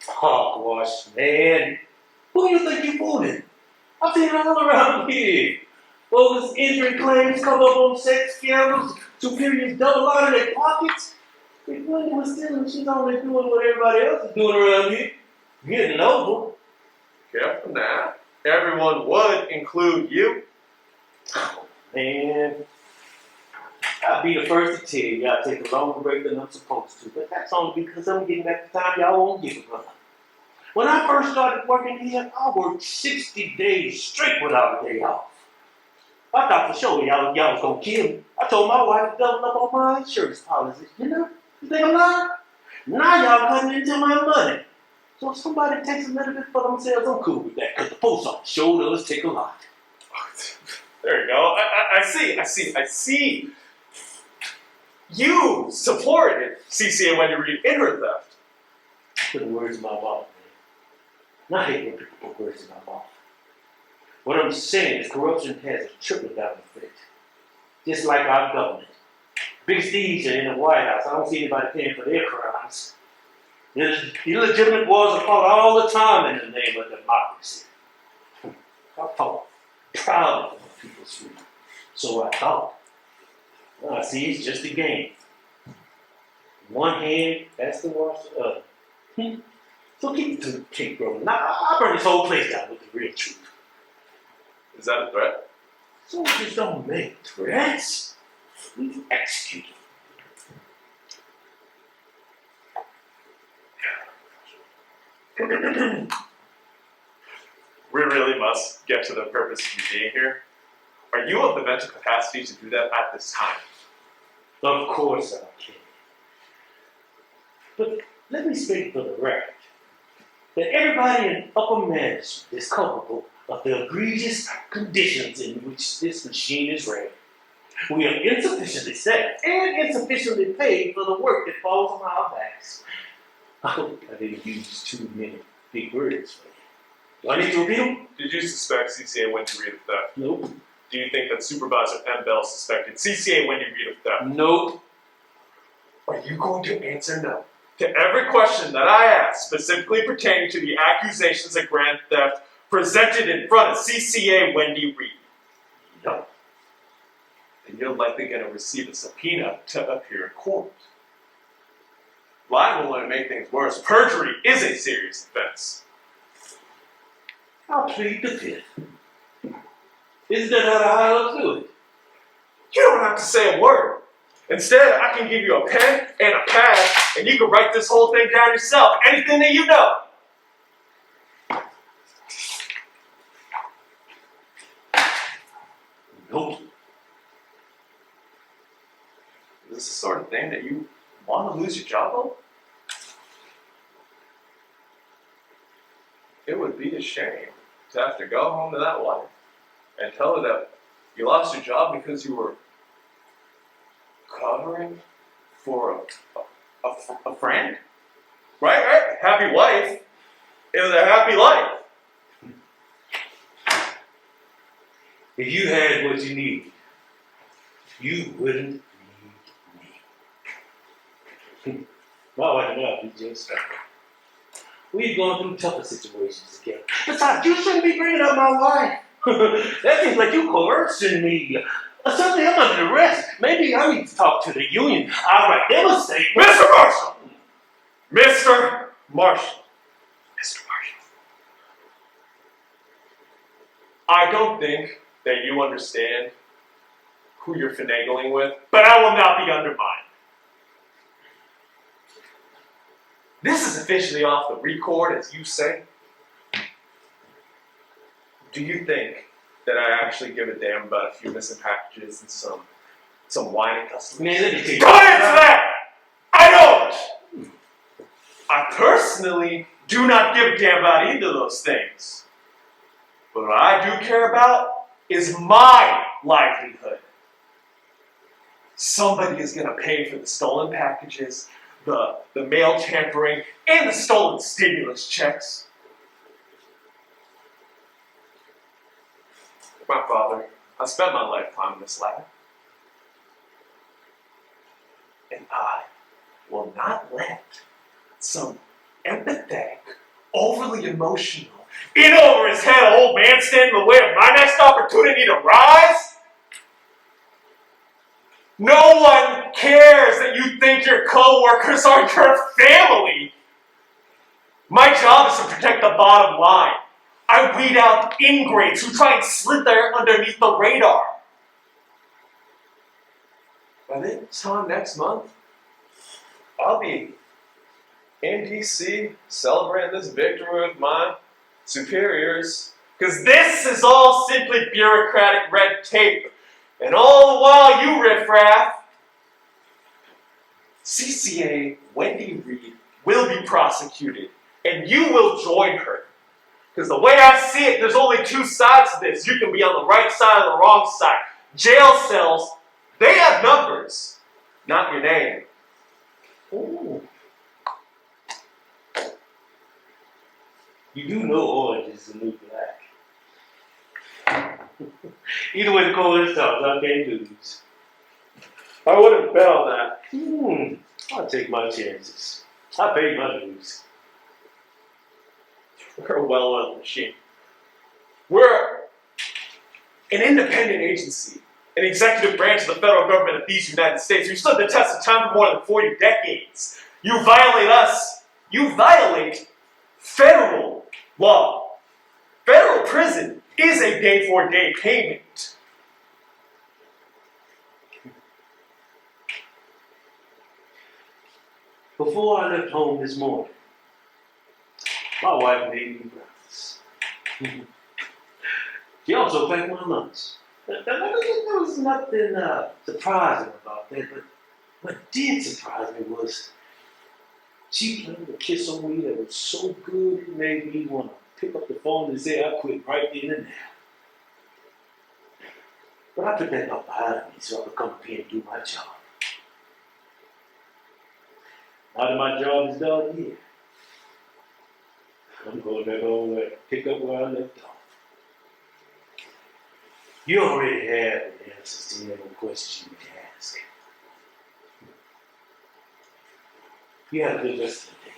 Hogwash, man. Who do you think you're fooling? I've seen it all around here. Bogus injury claims come up on sex scandals, superiors double out of their pockets. If Wendy was stealing, she's only doing what everybody else is doing around here. Getting over. Careful now. Everyone would include you. Oh, man. I'll be the first to tell you I take a longer break than I'm supposed to, but that's only because I'm getting back the time y'all won't give a brother. When I first started working here, I worked 60 days straight without a day off. I thought for sure y'all was gonna kill me. I told my wife to double up on my insurance policy. You know? You think I'm lying? Now y'all cutting into my money. So if somebody takes a little bit for themselves, I'm cool with that, because the post office sure does take a lot. There you go. I see. You supported CCA Wendy Reed in her theft. Put the words in my mouth, man. And I hate when people put words in my mouth. What I'm saying is corruption has a trickle-down effect. Just like our government. Big Steve's are in the White House. I don't see anybody paying for their crimes. There's illegitimate wars are fought all the time in the name of democracy. I fought proud of my people's freedom. So I thought. Well, I see it's just a game. One hand has to wash the other. So keep the cake rolling. Now I'll burn this whole place down with the real truth. Is that a threat? Soldiers don't make threats. We execute them. We really must get to the purpose of you being here. Are you of the mental capacity to do that at this time? Of course I can. But let me speak for the record. That everybody in upper management is culpable of the egregious conditions in which this machine is ran. We are insufficiently staffed and insufficiently paid for the work that falls on our backs. I hope I didn't use too many big words for you. Do I need to repeat them? Did you suspect CCA Wendy Reed of theft? Nope. Do you think that Supervisor M suspected CCA Wendy Reed of theft? Nope. Are you going to answer no to every question that I ask, specifically pertaining to the accusations of grand theft presented in front of CCA Wendy Reed? No. Then you're likely going to receive a subpoena to appear in court. Lying will only make things worse. Perjury is a serious offense. I'll plead the fifth. Isn't that how the high ups do it? You don't have to say a word. Instead, I can give you a pen and a pad, and you can write this whole thing down yourself. Anything that you know. Nope. Is this the sort of thing that you want to lose your job on? It would be a shame to have to go home to that wife and tell her that you lost your job because you were covering for a friend? Right? Happy wife. It was a happy life. If you had what you need, you wouldn't need me. My wife and I, we just started. We've gone through tougher situations together. Besides, you shouldn't be bringing up my wife. That seems like you coercing me. Suddenly I'm under arrest. Maybe I need to talk to the union. I'll write them a statement. Mr. Marshall! Mr. Marshall. Mr. Marshall. I don't think that you understand who you're finagling with, but I will not be undermined. This is officially off the record, as you say. Do you think that I actually give a damn about a few missing packages and some whining customers? Man, let me tell you. Don't answer that! I don't! I personally do not give a damn about either of those things. But what I do care about is my livelihood. Somebody is going to pay for the stolen packages, the mail tampering, and the stolen stimulus checks. My father, I spent my life climbing this ladder. And I will not let some empathetic, overly emotional, in over his head old man stand in the way of my next opportunity to rise. No one cares that you think your co-workers are your family. My job is to protect the bottom line. I weed out ingrates who try and slip there underneath the radar. By this time next month, I'll be in DC celebrating this victory with my superiors. Because this is all simply bureaucratic red tape. And all the while you riffraff, CCA Wendy Reed will be prosecuted. And you will join her. Because the way I see it, there's only two sides to this. You can be on the right side or the wrong side. Jail cells, they have numbers, not your name. Ooh. You do know orange is the new black. Either way the coin stops, I can't lose. I wouldn't bet on that. I'll take my chances. I paid my dues. We're a well-oiled machine. We're an independent agency, an executive branch of the federal government of these United States. We've stood the test of time for more than 40 decades. You violate us, you violate federal law. Federal prison is a day-for-day payment. Before I left home this morning, my wife made me breakfast. She also packed my lunch. There was nothing surprising about that, but what did surprise me was she planted a kiss on me that was so good it made me want to pick up the phone and say I quit right then and there. But I put that up behind me so I could come up here and do my job. Now that my job is done here, I'm going back home and pick up where I left off. You already have the answers to any questions you can ask. You have a good rest of the day.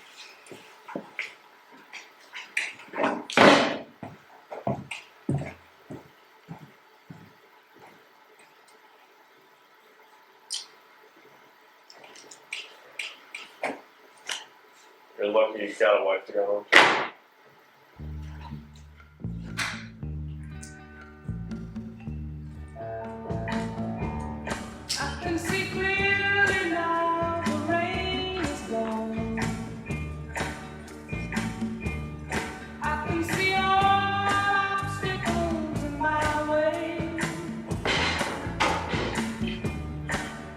You're lucky you got a wife to go home. I can see clearly now the rain is gone. I can see all obstacles in my way.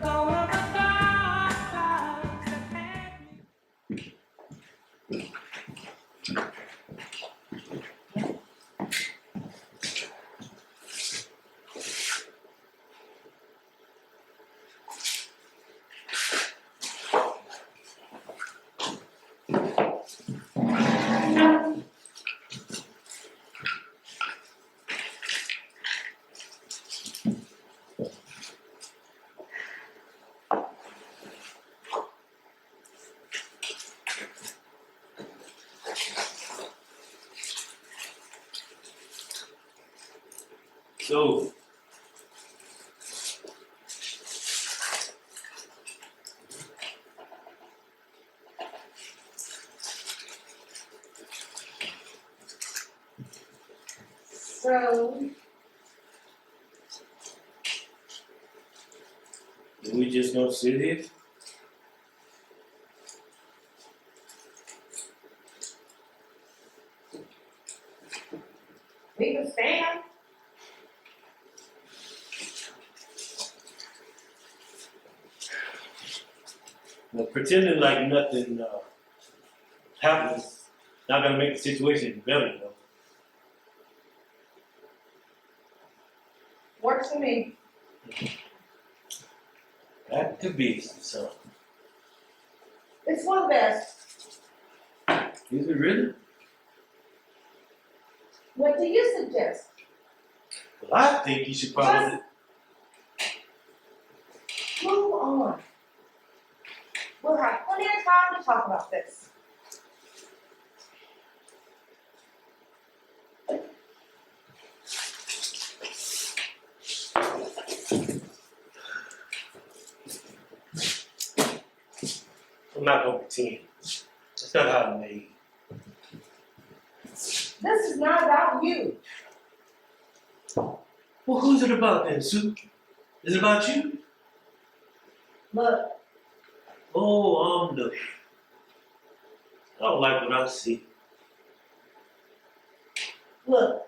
Gone are the dark clouds that had me. So, we just gonna sit here? We can stand. Well, pretending like nothing happens not gonna make the situation better, you know. Works for me. That could be some. It's one best. Is it really? What do you suggest? Well, I think you should probably. Move on. We'll have plenty of time to talk about this. I'm not gonna pretend. That's not how I'm made. This is not about you. Well, who's it about then, Sue? Is it about you? Look, Oh, I'm looking. I don't like what I see. look.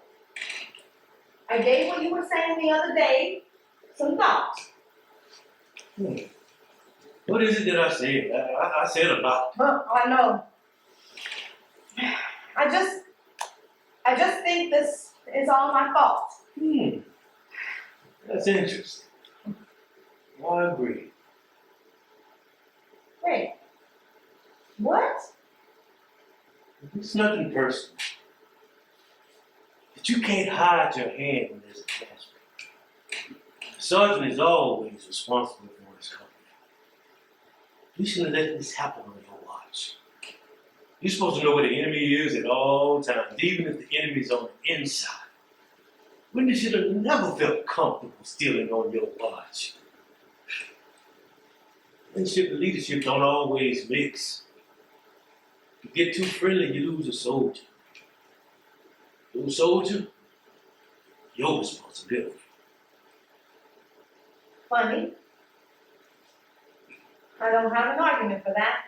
I gave what you were saying the other day some thought. What is it that I said? I said a lot. I know. I just think this is all my fault. That's interesting. Well, I agree. Wait. What? It's nothing personal. But you can't hide your hand when there's a casualty. The sergeant is always responsible for his company. You shouldn't let this happen on your watch. You're supposed to know where the enemy is at all times, even if the enemy's on the inside. Wendy should have never felt comfortable stealing on your watch. Friendship and leadership don't always mix. If you get too friendly, you lose a soldier. Lose a soldier, your responsibility. Funny. I don't have an argument for that.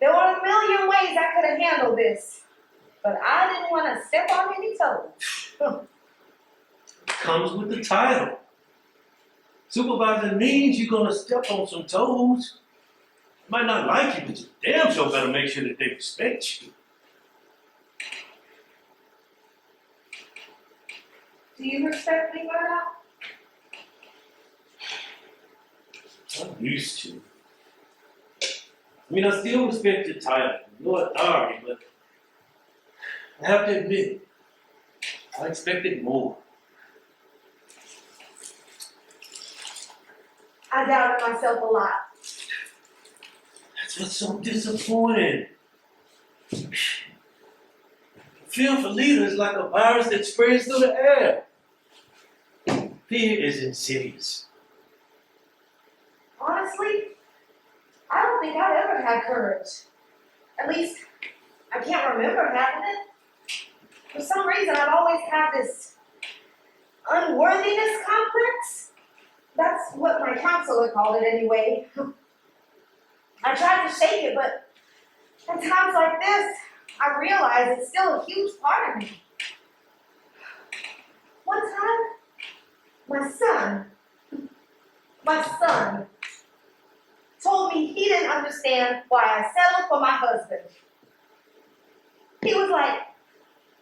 There were a million ways I could have handled this, but I didn't want to step on any toes. It comes with the title. Supervisor means you're gonna step on some toes. They might not like you, but you damn sure better make sure that they respect you. Do you respect me, Murdock? I'm used to. I mean, I still respect your title, your authority, but I have to admit, I expected more. I doubted myself a lot. That's what's so disappointing. Fear for leaders is like a virus that spreads through the air. Fear is insidious. Honestly, I don't think I've ever had courage. At least, I can't remember having it. For some reason, I've always had this unworthiness complex. That's what my counselor called it anyway. I tried to shake it, but at times like this, I realize it's still a huge part of me. One time, my son, told me he didn't understand why I settled for my husband. He was like,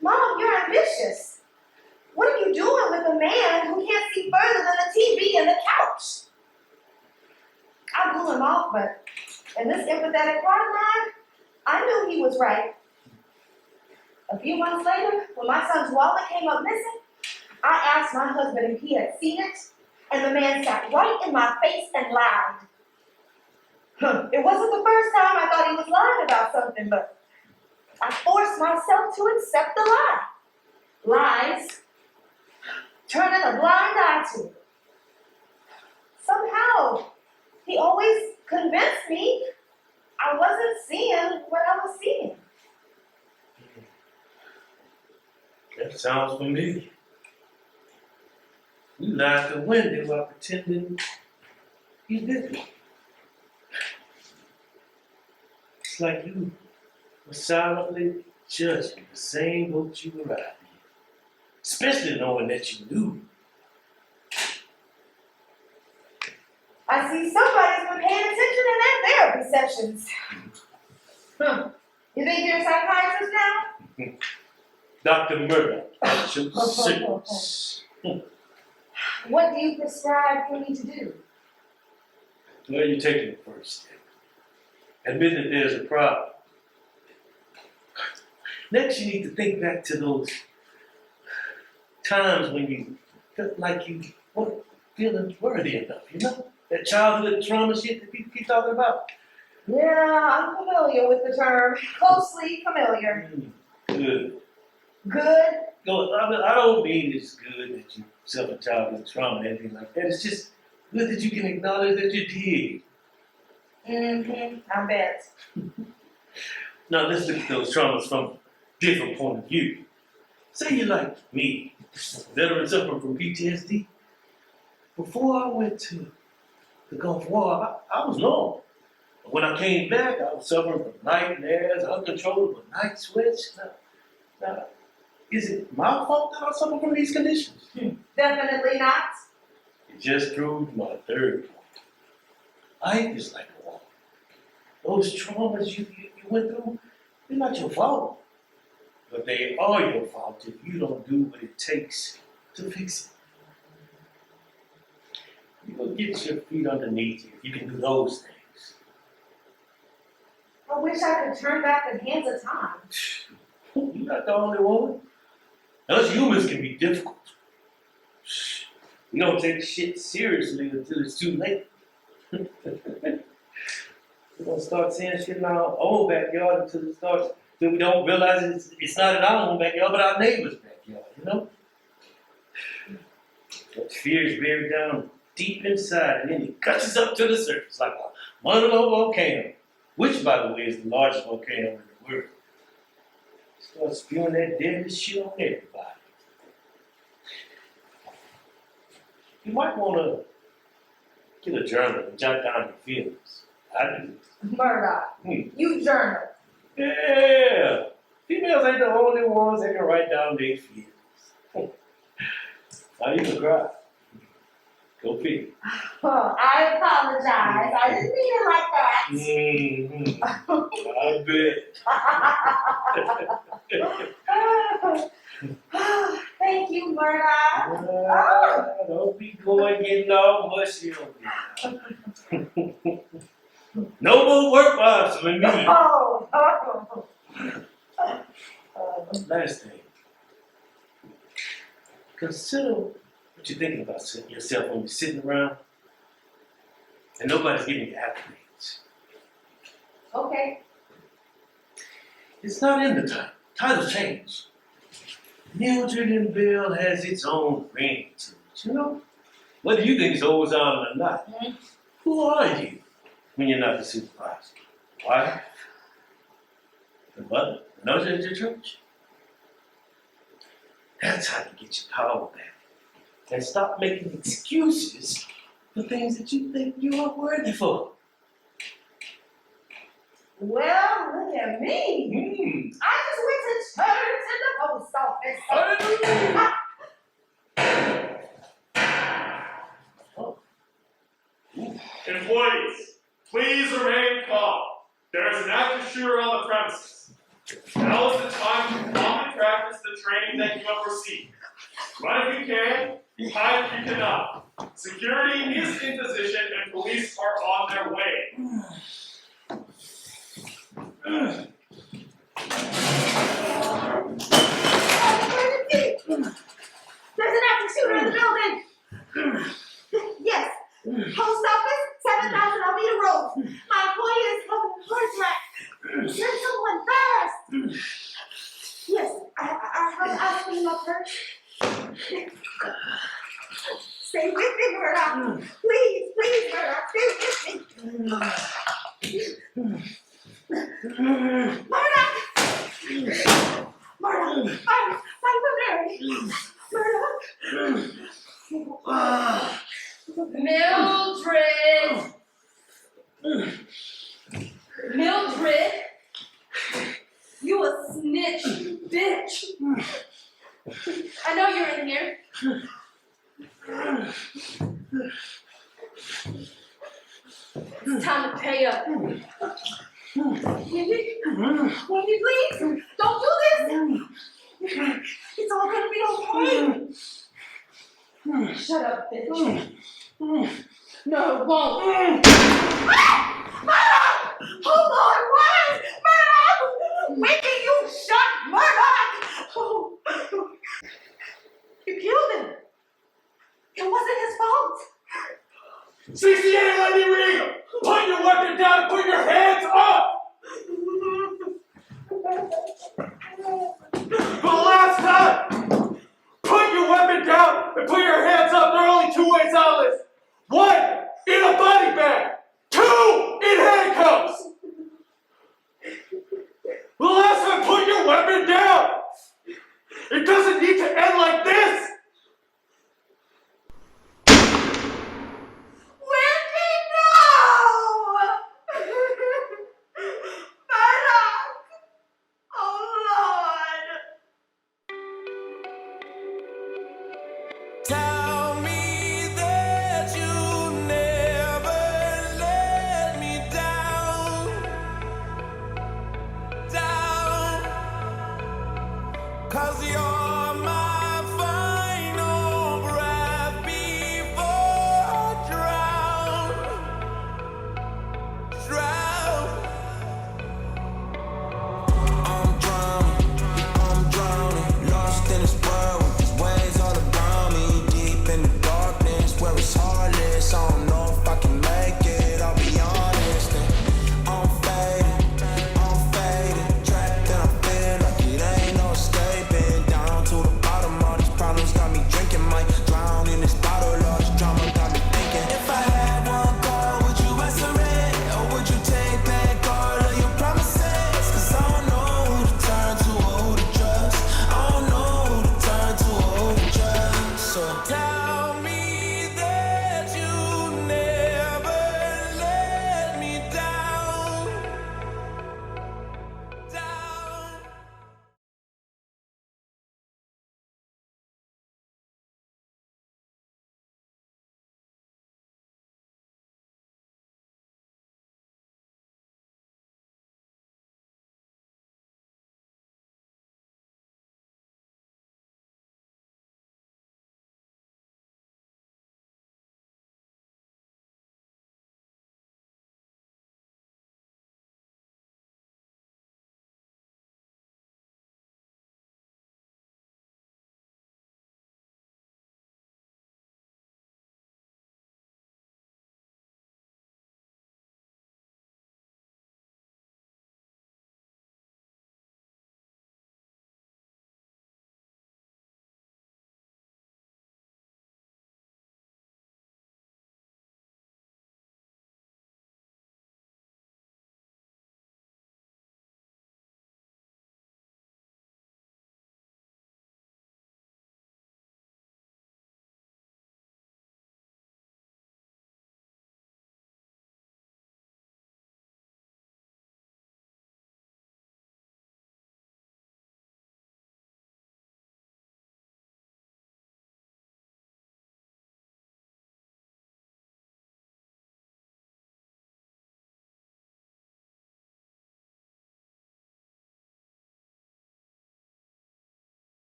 "Mom, you're ambitious. What are you doing with a man who can't see further than the TV and the couch?" I blew him off, but in this empathetic part of mine, I knew he was right. A few months later, when my son's wallet came up missing, I asked my husband if he had seen it, and the man sat right in my face and lied. It wasn't the first time I thought he was lying about something, but I forced myself to accept the lie. Lies, turning a blind eye to. Somehow, he always convinced me I wasn't seeing what I was seeing. That sounds familiar. You lied to Wendy while pretending you didn't. It's like you were silently judging the same boat you arrived in, especially knowing that you knew. I see somebody's been paying attention in their therapy sessions. You think you're a psychiatrist now? Dr. Murdock, at your service. What do you prescribe for me to do? Well, you're taking the first step. Admit that there's a problem. Next, you need to think back to those times when you felt like you weren't feeling worthy enough, you know? That childhood trauma shit that people keep talking about. Yeah, I'm familiar with the term. Closely familiar. Good. Good? No, I don't mean it's good that you suffered childhood trauma or anything like that. It's just good that you can acknowledge that you did. I bet. Now let's look at those traumas from a different point of view. Say you're like me, a veteran suffering from PTSD. Before I went to the Gulf War, I was normal. But when I came back, I was suffering from nightmares, uncontrollable night sweats. Now, is it my fault that I suffer from these conditions? Definitely not. It just proved my third point. Life is like a war. Those traumas you went through, they're not your fault. But they are your fault if you don't do what it takes to fix it. You will get your feet underneath you if you can do those things. I wish I could turn back the hands of time. You're not the only one. Us humans can be difficult. We don't take shit seriously until it's too late. We're gonna start saying shit in our own backyard until we don't realize it's not in our own backyard, but our neighbor's backyard, you know? That fear is buried down deep inside, and then it gushes up to the surface like a Mauna volcano, which, by the way, is the largest volcano in the world. Start spewing that deadly shit on everybody. You might want to get a journal and jot down your feelings. I do. Murdock, you journal. Yeah. Females ain't the only ones that can write down their feelings. Now you can cry. Go figure. Oh, I apologize. I didn't mean it like that. I bet. Thank you, Murdock. Don't be going getting all mushy on me. No more work vibes with me. Last thing. Consider what you're thinking about yourself when you're sitting around and nobody's giving you accolades. Okay. It's not in the title. Titles change. Mildred and Bill has its own ring to it, you know? Whether you think it's always on or not. Who are you when you're not the supervisor? Why? The mother? The nurse at your church? That's how you get your power back. And stop making excuses for things that you think you are worthy for. Well, look at me. I just went to church in the post office. Employees, please remain calm. There is an active shooter on the premises. Now is the time to calmly practice the training that you have received. Run if you can, hide if you cannot. Security is in position and police are on their way. There's an active shooter in the building. Yes. Post office, 7,000 Almeida Road. My employee is having a heart attack. Send someone fast. Yes, I have asked him up first. Stay with me, Murdock. Please, Murdock, stay with me. Murdock! I'm Seminary. Murdock! Mildred! You a snitch, bitch! I know you're in here. It's time to pay up. Wendy, please, don't do this. It's all gonna be okay. Shut up, bitch. No, it won't. Murdock! Hold on, what? Murdock! Wendy, you shot Murdock! Oh. You killed him. It wasn't his fault. CCA, let me read! Put your weapon down and put your hands up! For the last time! Put your weapon down and put your hands up. There are only two ways out of this. One, in a body bag. Two, in handcuffs. The last time, put your weapon down. It doesn't need to end like this.